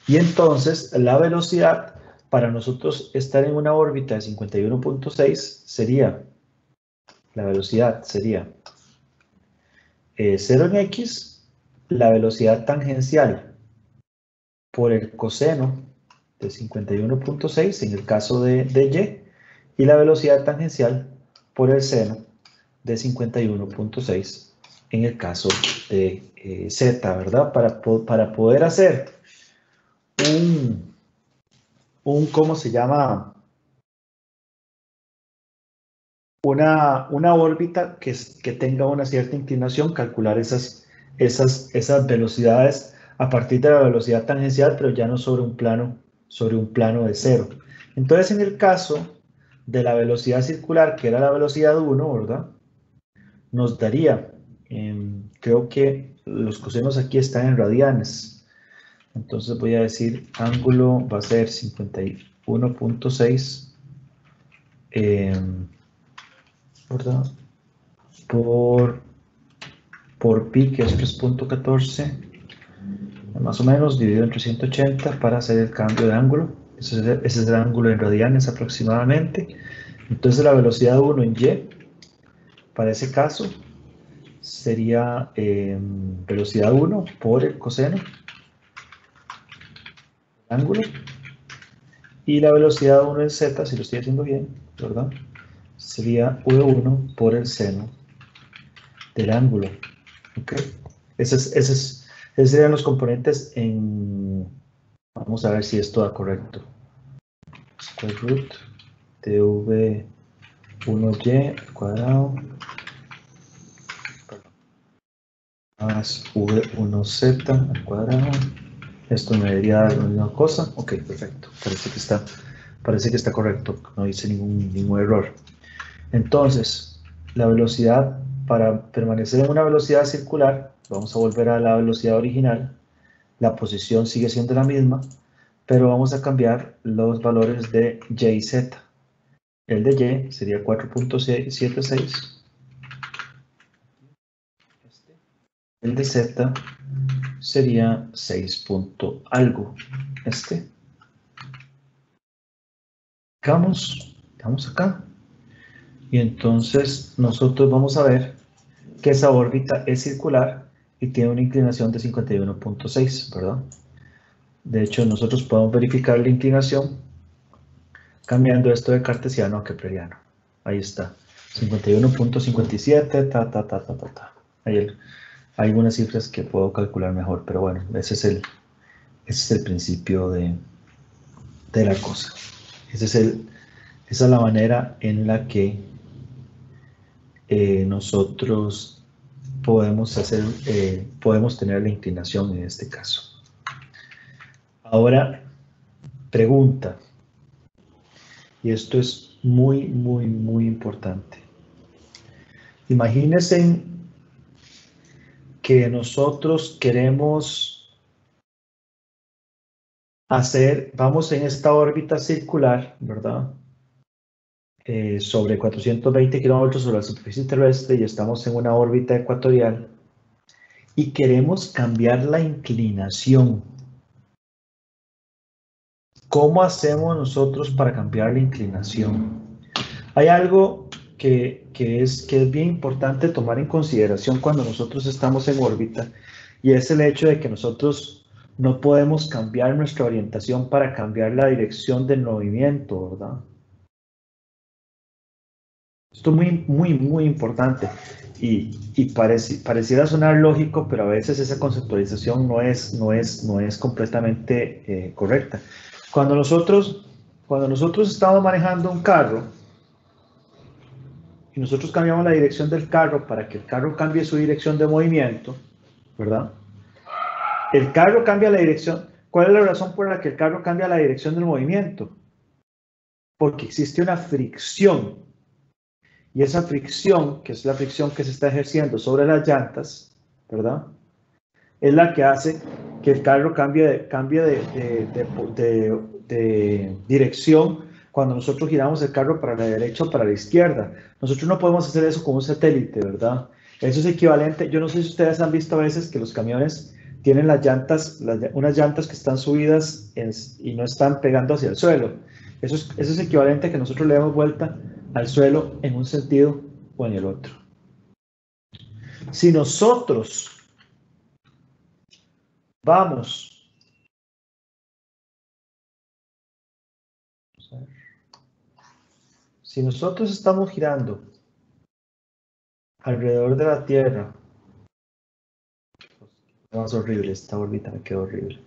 Y entonces la velocidad para nosotros estar en una órbita de 51.6 sería, la velocidad sería 0 en X, la velocidad tangencial por el coseno de 51.6 en el caso de Y, y la velocidad tangencial por el seno de 51.6 en el caso de Z, ¿verdad? Para poder hacer ¿cómo se llama? Una órbita que tenga una cierta inclinación, calcular esas velocidades a partir de la velocidad tangencial, pero ya no sobre un plano de cero. Entonces, en el caso de la velocidad circular, que era la velocidad 1, ¿verdad? Nos daría, creo que los cosenos aquí están en radianes. Entonces voy a decir, ángulo va a ser 51.6 ¿verdad? Por pi, que es 3.14, más o menos, dividido entre 180 para hacer el cambio de ángulo. Ese es el ángulo en radianes aproximadamente. Entonces la velocidad 1 en Y, para ese caso, sería velocidad 1 por el coseno del ángulo. Y la velocidad 1 en Z, si lo estoy haciendo bien, ¿verdad? Sería V1 por el seno del ángulo. ¿Ok? Esos serían los componentes en... Vamos a ver si esto da correcto. Square root de V1y al cuadrado más V1z al cuadrado. Esto me debería dar la misma cosa. Ok, perfecto. Parece que está correcto. No hice ningún error. Entonces, la velocidad, para permanecer en una velocidad circular, vamos a volver a la velocidad original. La posición sigue siendo la misma, pero vamos a cambiar los valores de Y y Z. El de Y sería 4.76. El de Z sería 6 punto algo. Vamos acá. Y entonces nosotros vamos a ver que esa órbita es circular y tiene una inclinación de 51.6, ¿verdad? De hecho, nosotros podemos verificar la inclinación cambiando esto de cartesiano a kepleriano. Ahí está. 51.57, Hay algunas cifras que puedo calcular mejor, pero bueno, ese es el principio de la cosa. Esa es la manera en la que nosotros podemos tener la inclinación en este caso. Ahora, pregunta, y esto es muy, muy, muy importante. Imagínense que nosotros queremos vamos en esta órbita circular, ¿verdad? Sobre 420 kilómetros sobre la superficie terrestre y estamos en una órbita ecuatorial y queremos cambiar la inclinación. ¿Cómo hacemos nosotros para cambiar la inclinación? Hay algo que es bien importante tomar en consideración cuando nosotros estamos en órbita, y es el hecho de que nosotros no podemos cambiar nuestra orientación para cambiar la dirección del movimiento, ¿verdad? Esto es muy, muy, muy importante y pareciera sonar lógico, pero a veces esa conceptualización no es completamente correcta. Cuando nosotros estamos manejando un carro y nosotros cambiamos la dirección del carro para que el carro cambie su dirección de movimiento, ¿verdad? El carro cambia la dirección. ¿Cuál es la razón por la que el carro cambia la dirección del movimiento? Porque existe una fricción. Y esa fricción, que es la fricción que se está ejerciendo sobre las llantas, ¿verdad? Es la que hace que el carro cambie de dirección cuando nosotros giramos el carro para la derecha o para la izquierda. Nosotros no podemos hacer eso con un satélite, ¿verdad? Eso es equivalente. Yo no sé si ustedes han visto a veces que los camiones tienen las llantas, unas llantas que están subidas y no están pegando hacia el suelo. Eso es equivalente a que nosotros le demos vuelta al suelo en un sentido o en el otro. Si nosotros si nosotros estamos girando alrededor de la Tierra, es horrible, esta órbita me quedó horrible.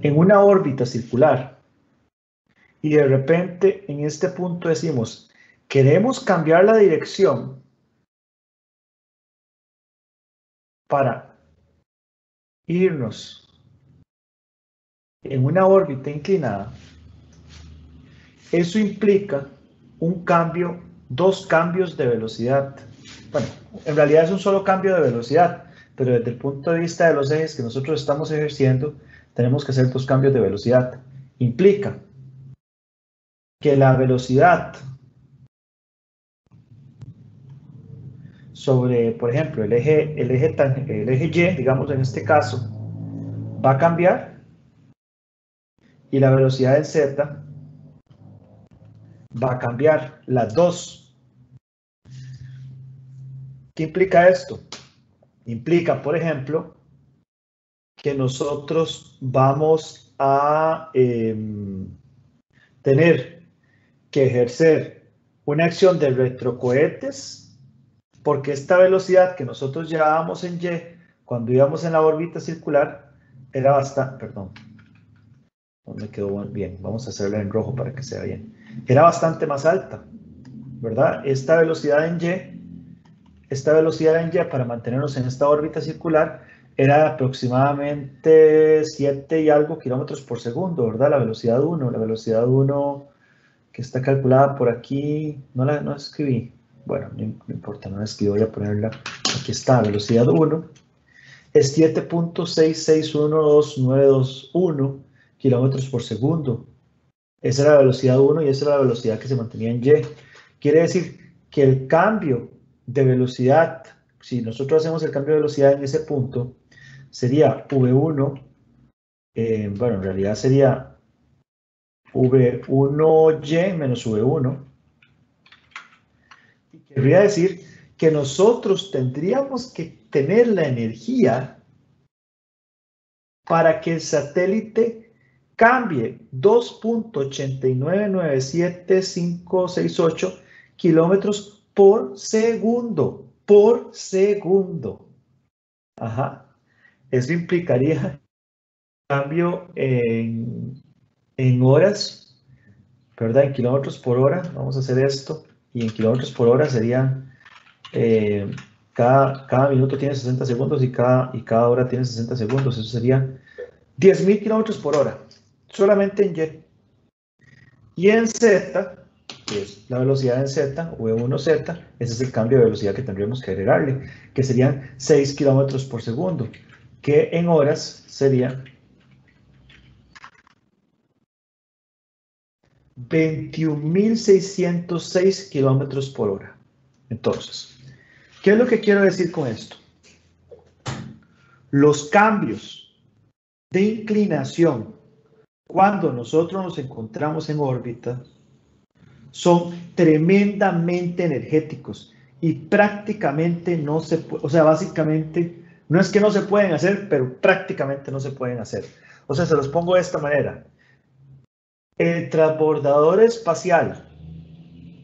En una órbita circular, y de repente en este punto decimos, queremos cambiar la dirección para irnos en una órbita inclinada, eso implica dos cambios de velocidad. Bueno, en realidad es un solo cambio de velocidad, pero desde el punto de vista de los ejes que nosotros estamos ejerciendo, tenemos que hacer dos cambios de velocidad. Implica que la velocidad sobre, por ejemplo, el eje Y, digamos en este caso, va a cambiar y la velocidad del Z va a cambiar, las dos. ¿Qué implica esto? Implica, por ejemplo, que nosotros vamos a tener que ejercer una acción de retrocohetes, porque esta velocidad que nosotros llevábamos en Y, cuando íbamos en la órbita circular, era bastante, perdón, no me quedó bien, vamos a hacerla en rojo para que se vea bien, era bastante más alta, ¿verdad? Esta velocidad en Y para mantenernos en esta órbita circular era de aproximadamente 7 y algo kilómetros por segundo, ¿verdad? La velocidad 1 que está calculada por aquí, no escribí, bueno, no importa, no la escribí, voy a ponerla, aquí está, velocidad 1. es 7.6612921 kilómetros por segundo. Esa era la velocidad 1 y esa era la velocidad que se mantenía en Y. Quiere decir que el cambio de velocidad, si nosotros hacemos el cambio de velocidad en ese punto, sería V1, bueno, en realidad sería V1Y menos V1. Y querría decir que nosotros tendríamos que tener la energía para que el satélite cambie 2.8997568 kilómetros por segundo. Por segundo. Ajá. Eso implicaría cambio en horas, ¿verdad? En kilómetros por hora. Vamos a hacer esto. Y en kilómetros por hora serían, cada minuto tiene 60 segundos y cada hora tiene 60 segundos. Eso sería 10.000 kilómetros por hora. Solamente en Y. Y en Z, que es la velocidad en Z, V1Z, ese es el cambio de velocidad que tendríamos que agregarle, que serían 6 kilómetros por segundo, que en horas sería 21.606 kilómetros por hora. Entonces, ¿qué es lo que quiero decir con esto? Los cambios de inclinación cuando nosotros nos encontramos en órbita son tremendamente energéticos y prácticamente no se puede, o sea, básicamente, no es que no se pueden hacer, pero prácticamente no se pueden hacer. O sea, se los pongo de esta manera. El transbordador espacial,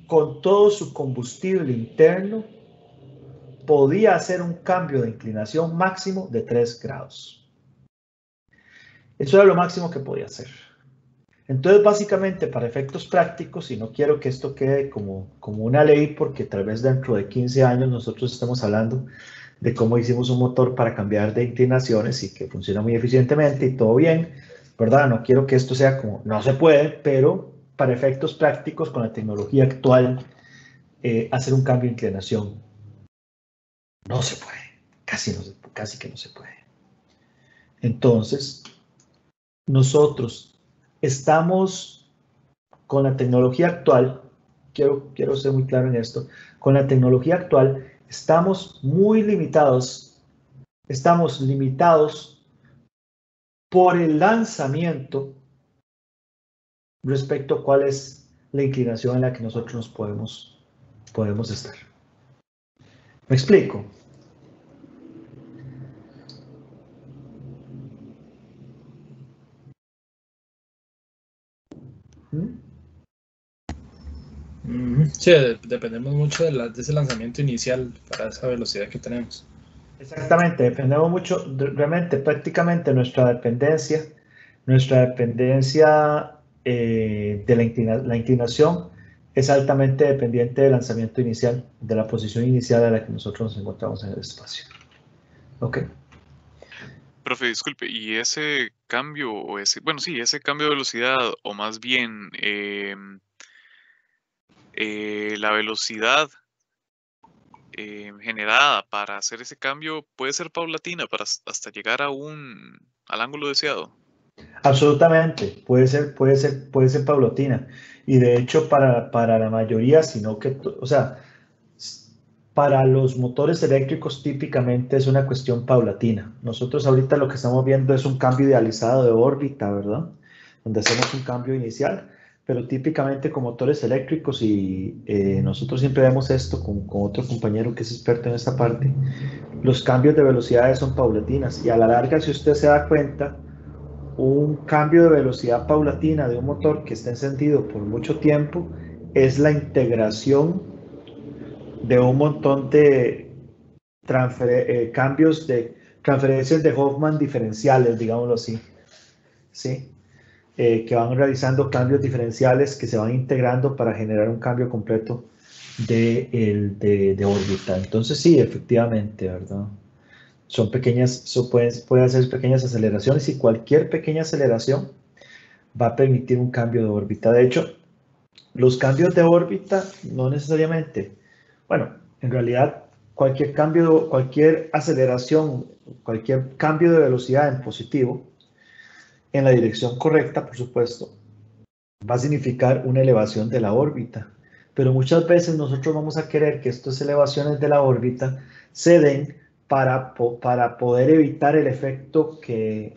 con todo su combustible interno, podía hacer un cambio de inclinación máximo de 3 grados. Eso era lo máximo que podía hacer. Entonces, básicamente, para efectos prácticos, y no quiero que esto quede como una ley, porque tal vez dentro de 15 años nosotros estemos hablando de cómo hicimos un motor para cambiar de inclinaciones y que funciona muy eficientemente y todo bien, ¿verdad? No quiero que esto sea como, no se puede, pero para efectos prácticos, con la tecnología actual, hacer un cambio de inclinación no se puede, casi que no se puede. Entonces, nosotros estamos con la tecnología actual, quiero ser muy claro en esto, con la tecnología actual estamos muy limitados, estamos limitados por el lanzamiento respecto a cuál es la inclinación en la que nosotros nos podemos estar. ¿Me explico? Sí, dependemos mucho de ese lanzamiento inicial para esa velocidad que tenemos. Exactamente, dependemos mucho, realmente, prácticamente nuestra dependencia de la inclinación es altamente dependiente del lanzamiento inicial, de la posición inicial a la que nosotros nos encontramos en el espacio. Ok. Profe, disculpe, y ese cambio, ese cambio de velocidad, o más bien la velocidad generada para hacer ese cambio puede ser paulatina hasta llegar al ángulo deseado. Absolutamente, puede ser paulatina. Y de hecho, para la mayoría, sino que, o sea, para los motores eléctricos típicamente es una cuestión paulatina. Nosotros ahorita lo que estamos viendo es un cambio idealizado de órbita, ¿verdad? Donde hacemos un cambio inicial, pero típicamente con motores eléctricos, y nosotros siempre vemos esto con otro compañero que es experto en esta parte, los cambios de velocidades son paulatinas y a la larga, si usted se da cuenta, un cambio de velocidad paulatina de un motor que está encendido por mucho tiempo es la integración de un montón de cambios de transferencias de Hoffman diferenciales, digámoslo así, ¿sí? Que van realizando cambios diferenciales que se van integrando para generar un cambio completo de órbita. Entonces sí, efectivamente, ¿verdad? Son pequeñas, puede hacer pequeñas aceleraciones, y cualquier pequeña aceleración va a permitir un cambio de órbita. De hecho, los cambios de órbita no necesariamente, bueno, en realidad cualquier aceleración, cualquier cambio de velocidad en positivo, en la dirección correcta, por supuesto, va a significar una elevación de la órbita. Pero muchas veces nosotros vamos a querer que estas elevaciones de la órbita se den para poder evitar el efecto que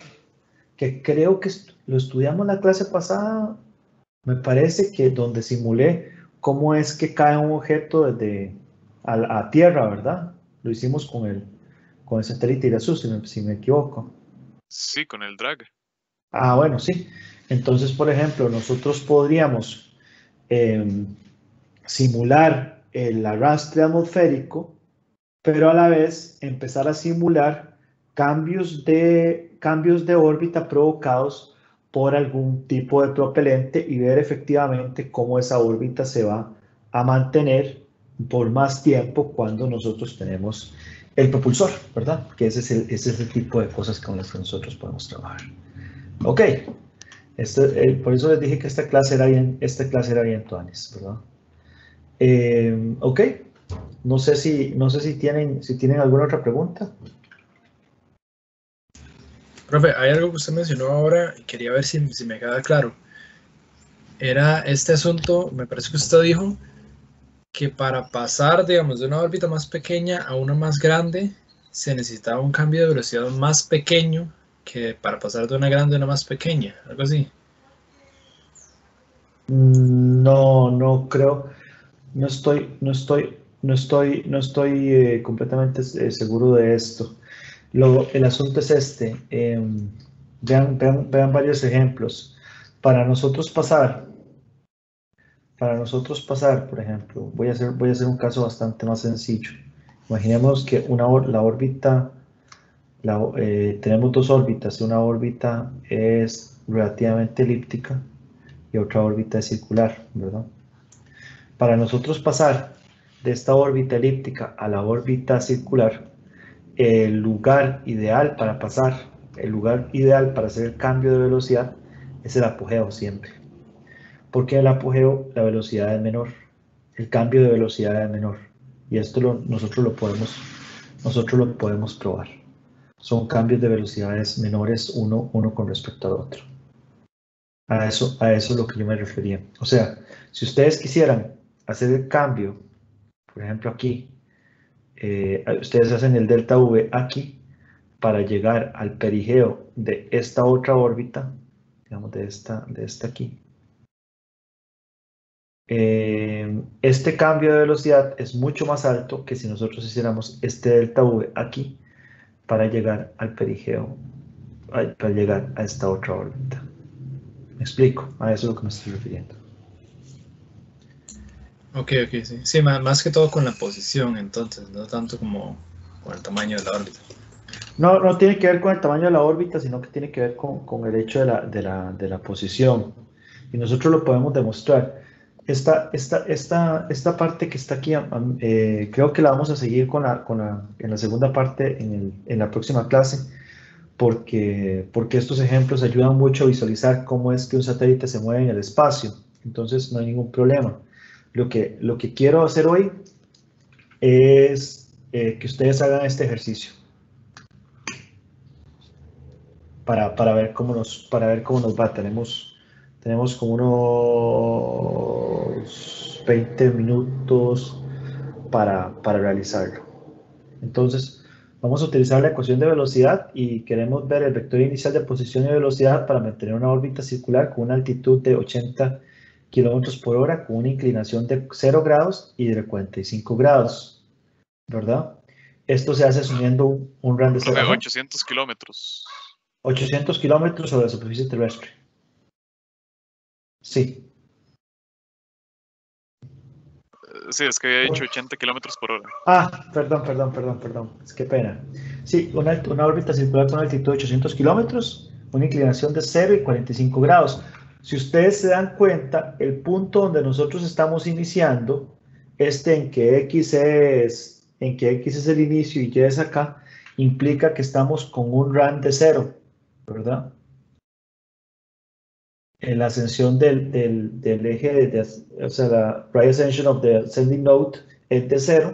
creo que lo estudiamos en la clase pasada, me parece que donde simulé cómo es que cae un objeto desde a tierra, ¿verdad? Lo hicimos con el satélite Irazu, si me equivoco. Sí, con el drag. Ah, bueno, sí. Entonces, por ejemplo, nosotros podríamos simular el arrastre atmosférico, pero a la vez empezar a simular cambios de órbita provocados por algún tipo de propelente y ver efectivamente cómo esa órbita se va a mantener por más tiempo cuando nosotros tenemos el propulsor, ¿verdad? Que ese es el tipo de cosas con las que nosotros podemos trabajar. Ok, por eso les dije que esta clase era bien tuanis, ¿verdad? Ok, no sé si tienen alguna otra pregunta. Profe, hay algo que usted mencionó ahora y quería ver si me queda claro. Era este asunto, me parece que usted dijo que para pasar, digamos, de una órbita más pequeña a una más grande, se necesitaba un cambio de velocidad más pequeño que para pasar de una grande a una más pequeña, algo así. No creo, no estoy completamente seguro de esto. El asunto es este. Vean varios ejemplos. Para nosotros pasar, por ejemplo, voy a hacer un caso bastante más sencillo. Imaginemos que la órbita, tenemos dos órbitas. Una órbita es relativamente elíptica y otra órbita es circular, ¿verdad? Para nosotros pasar de esta órbita elíptica a la órbita circular, el lugar ideal para hacer el cambio de velocidad es el apogeo siempre. Porque en el apogeo la velocidad es menor, el cambio de velocidad es menor. Y esto nosotros lo podemos probar. Son cambios de velocidades menores uno con respecto al otro. A eso es lo que yo me refería. O sea, si ustedes quisieran hacer el cambio, por ejemplo aquí, ustedes hacen el delta V aquí para llegar al perigeo de esta otra órbita, digamos de esta aquí. Este cambio de velocidad es mucho más alto que si nosotros hiciéramos este delta V aquí para llegar al perigeo, para llegar a esta otra órbita. ¿Me explico? A eso es lo que me estoy refiriendo. Ok, sí. Sí, más que todo con la posición, entonces, no tanto como con el tamaño de la órbita. No tiene que ver con el tamaño de la órbita, sino que tiene que ver con el hecho de la posición. Y nosotros lo podemos demostrar. Esta parte que está aquí, creo que la vamos a seguir en la segunda parte en la próxima clase, porque estos ejemplos ayudan mucho a visualizar cómo es que un satélite se mueve en el espacio. Entonces no hay ningún problema. Lo que quiero hacer hoy es que ustedes hagan este ejercicio para ver cómo nos va. Tenemos como unos 20 minutos para realizarlo. Entonces, vamos a utilizar la ecuación de velocidad y queremos ver el vector inicial de posición y velocidad para mantener una órbita circular con una altitud de 80 kilómetros por hora con una inclinación de 0 grados y de 45 grados, ¿verdad? Esto se hace asumiendo un rango de 0. 800 kilómetros. 800 kilómetros sobre la superficie terrestre. Sí. Sí, es que había dicho 80 kilómetros por hora. Ah, perdón. Es que pena. Sí, una órbita circular con una altitud de 800 kilómetros, una inclinación de 0 y 45 grados. Si ustedes se dan cuenta, el punto donde nosotros estamos iniciando, en que X es el inicio y Y es acá, implica que estamos con un RAN de 0, ¿verdad? En la ascensión del eje, o sea, la right ascension of the ascending node es de 0,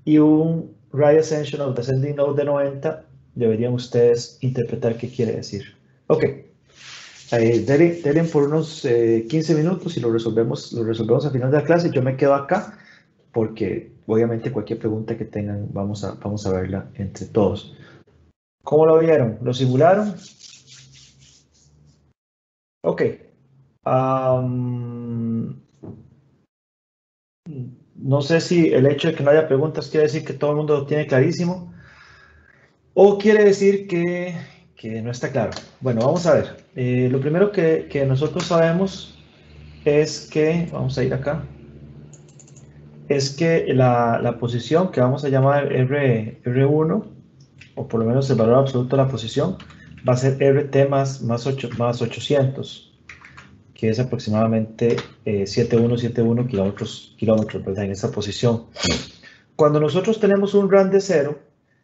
y un right ascension of descending node de 90, deberían ustedes interpretar qué quiere decir. Ok, denle por unos 15 minutos y lo resolvemos al final de la clase. Yo me quedo acá porque obviamente cualquier pregunta que tengan vamos a verla entre todos. ¿Cómo lo vieron? ¿Lo simularon? Ok. No sé si el hecho de que no haya preguntas quiere decir que todo el mundo lo tiene clarísimo o quiere decir que no está claro. Bueno, vamos a ver. Lo primero que nosotros sabemos es que, vamos a ir acá, es que la posición que vamos a llamar R1, o por lo menos el valor absoluto de la posición, va a ser RT más 800. Que es aproximadamente 7171 kilómetros, ¿verdad? En esa posición. Cuando nosotros tenemos un RAN de 0,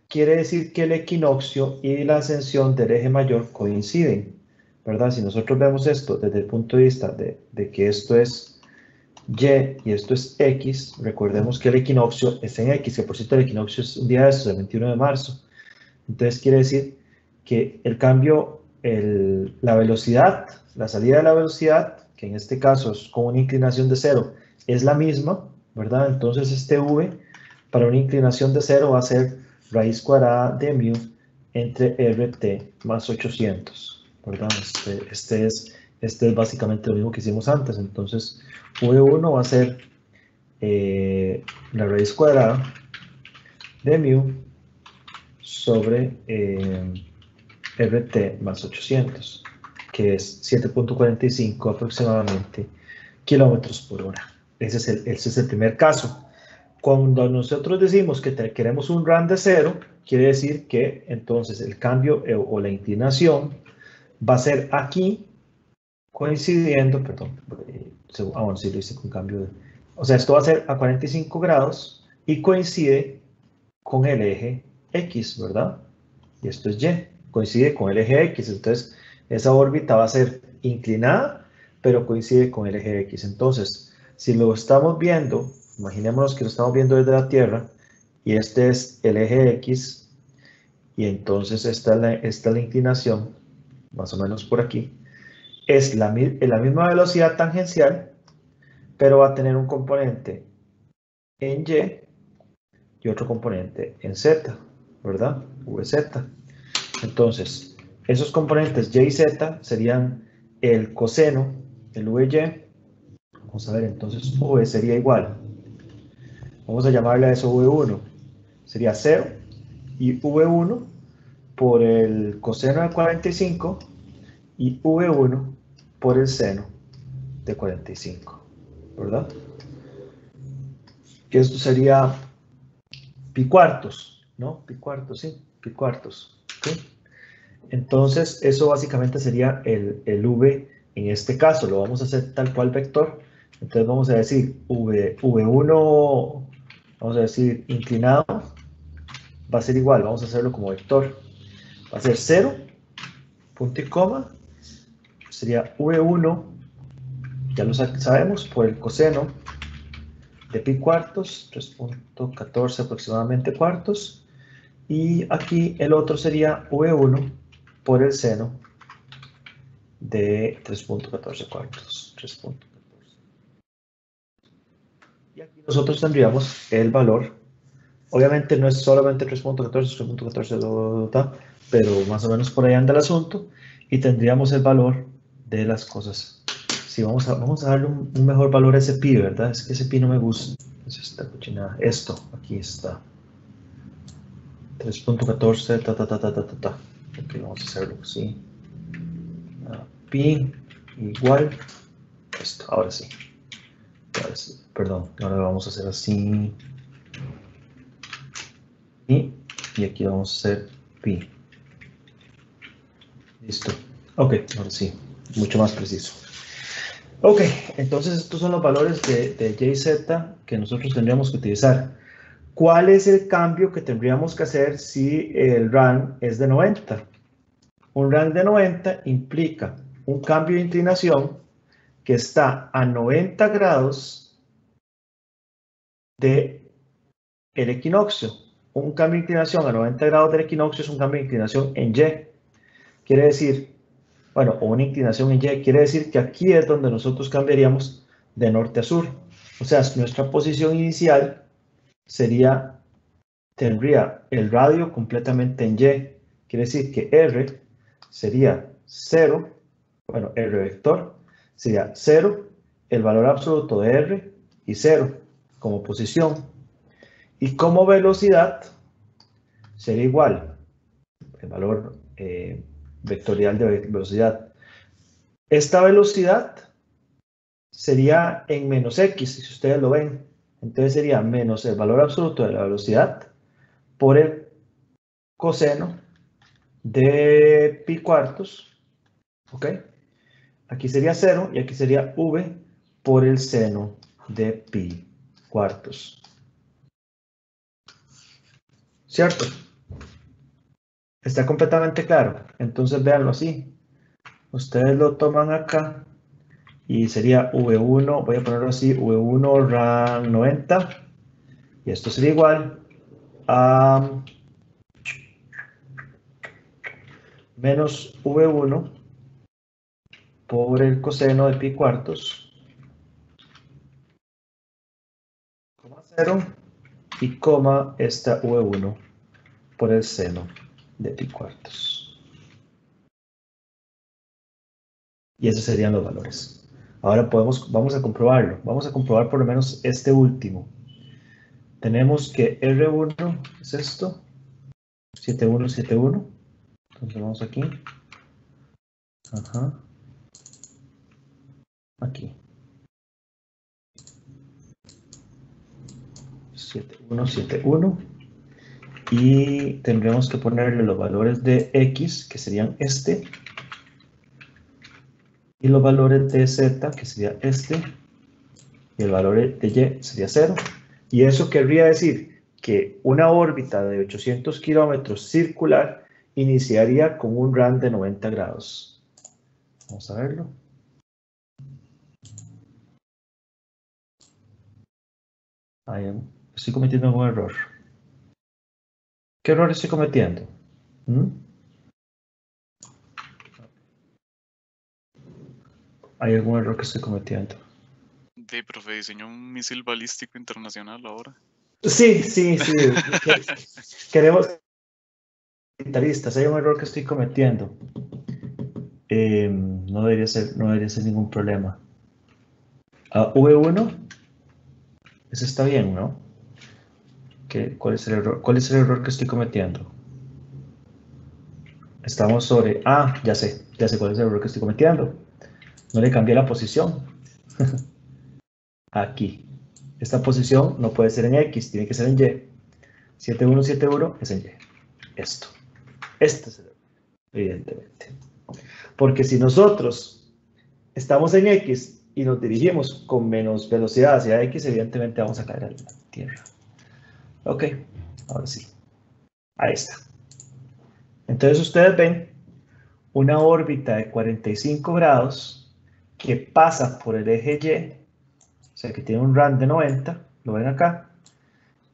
quiere decir que el equinoccio y la ascensión del eje mayor coinciden, ¿verdad? Si nosotros vemos esto desde el punto de vista de que esto es Y y esto es X, recordemos que el equinoccio es en X, que por cierto el equinoccio es un día de estos, el 21 de marzo. Entonces quiere decir que el cambio, la velocidad, la salida de la velocidad, que en este caso es con una inclinación de 0, es la misma, ¿verdad? Entonces este V para una inclinación de 0 va a ser raíz cuadrada de mu entre RT más 800, ¿verdad? Este es básicamente lo mismo que hicimos antes. Entonces V1 va a ser la raíz cuadrada de mu sobre RT más 800, que es 7.45 aproximadamente kilómetros por hora. Ese es el primer caso. Cuando nosotros decimos que queremos un RAN de 0, quiere decir que entonces el cambio o la inclinación va a ser aquí coincidiendo, perdón, bueno, sí lo hice con cambio de, o sea, esto va a ser a 45 grados y coincide con el eje X, ¿verdad? Y esto es Y, coincide con el eje X, entonces esa órbita va a ser inclinada, pero coincide con el eje X. Entonces, si lo estamos viendo, imaginémonos que lo estamos viendo desde la Tierra, y este es el eje X, y entonces esta es la inclinación, más o menos por aquí, es la misma velocidad tangencial, pero va a tener un componente en Y y otro componente en Z, ¿verdad? VZ. Entonces, esos componentes Y y Z serían el coseno, el VY. Vamos a ver, entonces V sería igual. Vamos a llamarle a eso V1. Sería 0 y V1 por el coseno de 45 y V1 por el seno de 45, ¿verdad? Que esto sería pi cuartos, ¿no? Pi cuartos, sí, pi cuartos. ¿Sí? Entonces, eso básicamente sería el V en este caso. Lo vamos a hacer tal cual vector. Entonces vamos a decir V1, vamos a decir inclinado, va a ser igual, vamos a hacerlo como vector. Va a ser 0, punto y coma, sería V1, ya lo sabemos, por el coseno de pi cuartos, 3.14 aproximadamente cuartos. Y aquí el otro sería V1 por el seno de 3.14 cuartos. 3.14. Y aquí nosotros tendríamos el valor. Obviamente no es solamente 3.14, 3.14, pero más o menos por ahí anda el asunto. Y tendríamos el valor de las cosas. Sí, vamos a darle un mejor valor a ese pi, ¿verdad? Es que ese pi no me gusta. Es esta cochinada. Esto, aquí está. 3.14, Ok, vamos a hacerlo así. Pi igual esto, ahora sí. Perdón, ahora lo vamos a hacer así. Y aquí vamos a hacer pi. Listo. Ok, ahora sí, mucho más preciso. Ok, entonces estos son los valores de Y y Z que nosotros tendríamos que utilizar. ¿Cuál es el cambio que tendríamos que hacer si el RAN es de 90? Un RAN de 90 implica un cambio de inclinación que está a 90 grados de el equinoccio. Un cambio de inclinación a 90 grados del equinoccio es un cambio de inclinación en Y. Quiere decir, bueno, o una inclinación en Y, quiere decir que aquí es donde nosotros cambiaríamos de norte a sur. O sea, nuestra posición inicial tendría el radio completamente en Y. Quiere decir que R sería 0, bueno, R vector sería 0, el valor absoluto de R y 0 como posición. Y como velocidad sería igual, el valor vectorial de velocidad. Esta velocidad sería en menos X, si ustedes lo ven. Entonces sería menos el valor absoluto de la velocidad por el coseno de pi cuartos, ¿ok? Aquí sería 0 y aquí sería v por el seno de pi cuartos. ¿Cierto? ¿Está completamente claro? Entonces véanlo así. Ustedes lo toman acá y sería V1, voy a ponerlo así, V1 RAN 90. Y esto sería igual a menos V1 por el coseno de pi cuartos, 0, y coma esta V1 por el seno de pi cuartos. Y esos serían los valores. Ahora vamos a comprobarlo. Vamos a comprobar por lo menos este último. Tenemos que R1 es esto, 7171. Entonces vamos aquí. Ajá. Aquí. 7171. Y tendremos que ponerle los valores de X, que serían este. Y los valores de Z, que sería este. Y el valor de Y sería 0. Y eso querría decir que una órbita de 800 kilómetros circular iniciaría con un RAN de 90 grados. Vamos a verlo. Estoy cometiendo algún error. ¿Qué error estoy cometiendo? ¿Hay algún error que estoy cometiendo? De profe, diseñó un misil balístico internacional ahora. Sí. Queremos militaristas. Hay un error que estoy cometiendo. No debería ser ningún problema. V1. Eso está bien, ¿no? ¿Cuál es el error? ¿Cuál es el error que estoy cometiendo? Estamos sobre... ya sé cuál es el error que estoy cometiendo. No le cambié la posición. Aquí. Esta posición no puede ser en X, tiene que ser en Y. 7171 es en Y. Esto. Este es el error, evidentemente. Porque si nosotros estamos en X y nos dirigimos con menos velocidad hacia X, evidentemente vamos a caer a la Tierra. Ok, ahora sí. Ahí está. Entonces ustedes ven una órbita de 45 grados que pasa por el eje Y, o sea que tiene un RAN de 90, lo ven acá,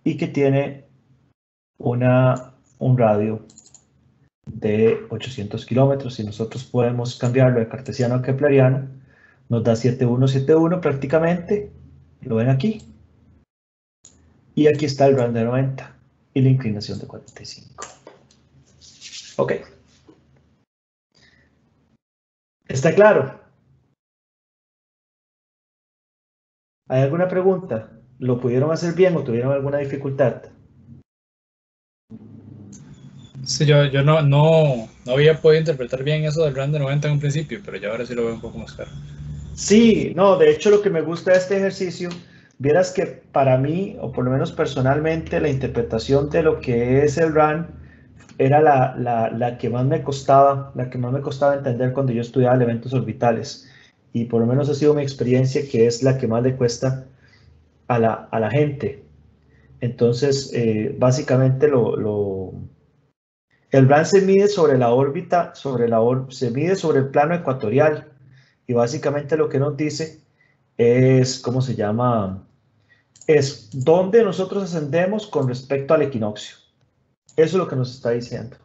y que tiene un radio de 800 kilómetros. Si nosotros podemos cambiarlo de cartesiano a kepleriano, nos da 7171 prácticamente, lo ven aquí, y aquí está el RAN de 90 y la inclinación de 45. Ok. ¿Está claro? ¿Hay alguna pregunta? ¿Lo pudieron hacer bien o tuvieron alguna dificultad? Sí, yo no había podido interpretar bien eso del RAN de 90 en un principio, pero ya ahora sí lo veo un poco más claro. Sí, no, de hecho lo que me gusta de este ejercicio, vieras que para mí, o por lo menos personalmente, la interpretación de lo que es el RAN era la que más me costaba, entender cuando yo estudiaba elementos orbitales. Y por lo menos ha sido mi experiencia que es la que más le cuesta a la gente. Entonces, básicamente el RAN se mide sobre la órbita, se mide sobre el plano ecuatorial. Y básicamente lo que nos dice es, ¿cómo se llama? es dónde nosotros ascendemos con respecto al equinoccio. Eso es lo que nos está diciendo.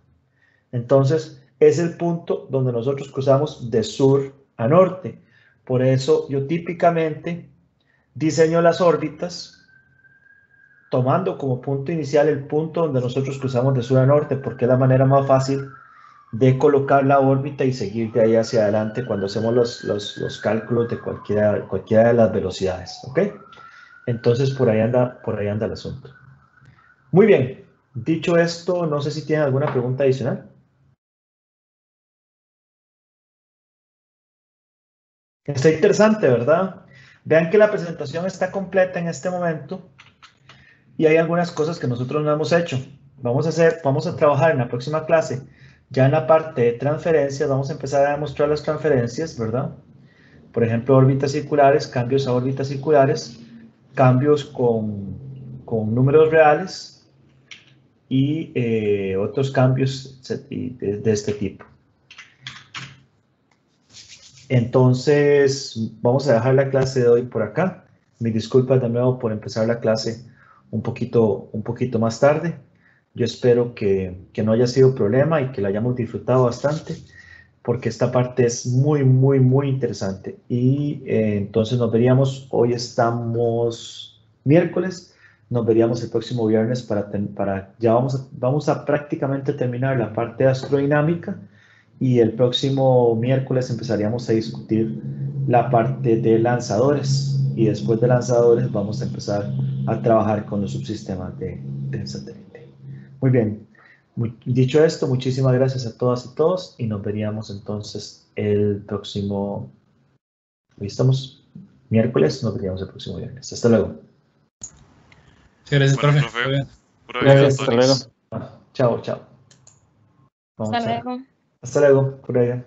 Entonces, es el punto donde nosotros cruzamos de sur a norte. Por eso yo típicamente diseño las órbitas tomando como punto inicial el punto donde nosotros cruzamos de sur a norte, porque es la manera más fácil de colocar la órbita y seguir de ahí hacia adelante cuando hacemos los cálculos de cualquiera de las velocidades, ¿ok? Entonces por ahí anda el asunto. Muy bien, dicho esto, no sé si tienen alguna pregunta adicional. Está interesante, ¿verdad? Vean que la presentación está completa en este momento y hay algunas cosas que nosotros no hemos hecho. Vamos a trabajar en la próxima clase, ya en la parte de transferencias, vamos a empezar a demostrar las transferencias, ¿verdad? Por ejemplo, órbitas circulares, cambios a órbitas circulares, cambios con números reales y otros cambios de este tipo. Entonces, vamos a dejar la clase de hoy por acá. Mis disculpas de nuevo por empezar la clase un poquito más tarde. Yo espero que no haya sido problema y que la hayamos disfrutado bastante, porque esta parte es muy interesante. Y entonces nos veríamos, hoy estamos miércoles, nos veríamos el próximo viernes ya vamos a prácticamente terminar la parte astrodinámica. Y el próximo miércoles empezaríamos a discutir la parte de lanzadores. Y después de lanzadores vamos a empezar a trabajar con los subsistemas del satélite. Muy bien. Dicho esto, muchísimas gracias a todas y todos. Y nos veríamos entonces el próximo... ¿Ahí estamos? Miércoles, nos veríamos el próximo viernes. Hasta luego. Sí, gracias, Bueno, profe. profe. Pura Gracias, vida, hasta luego. Tonis. Chao. Vamos Hasta luego. Hasta luego. Por ahí.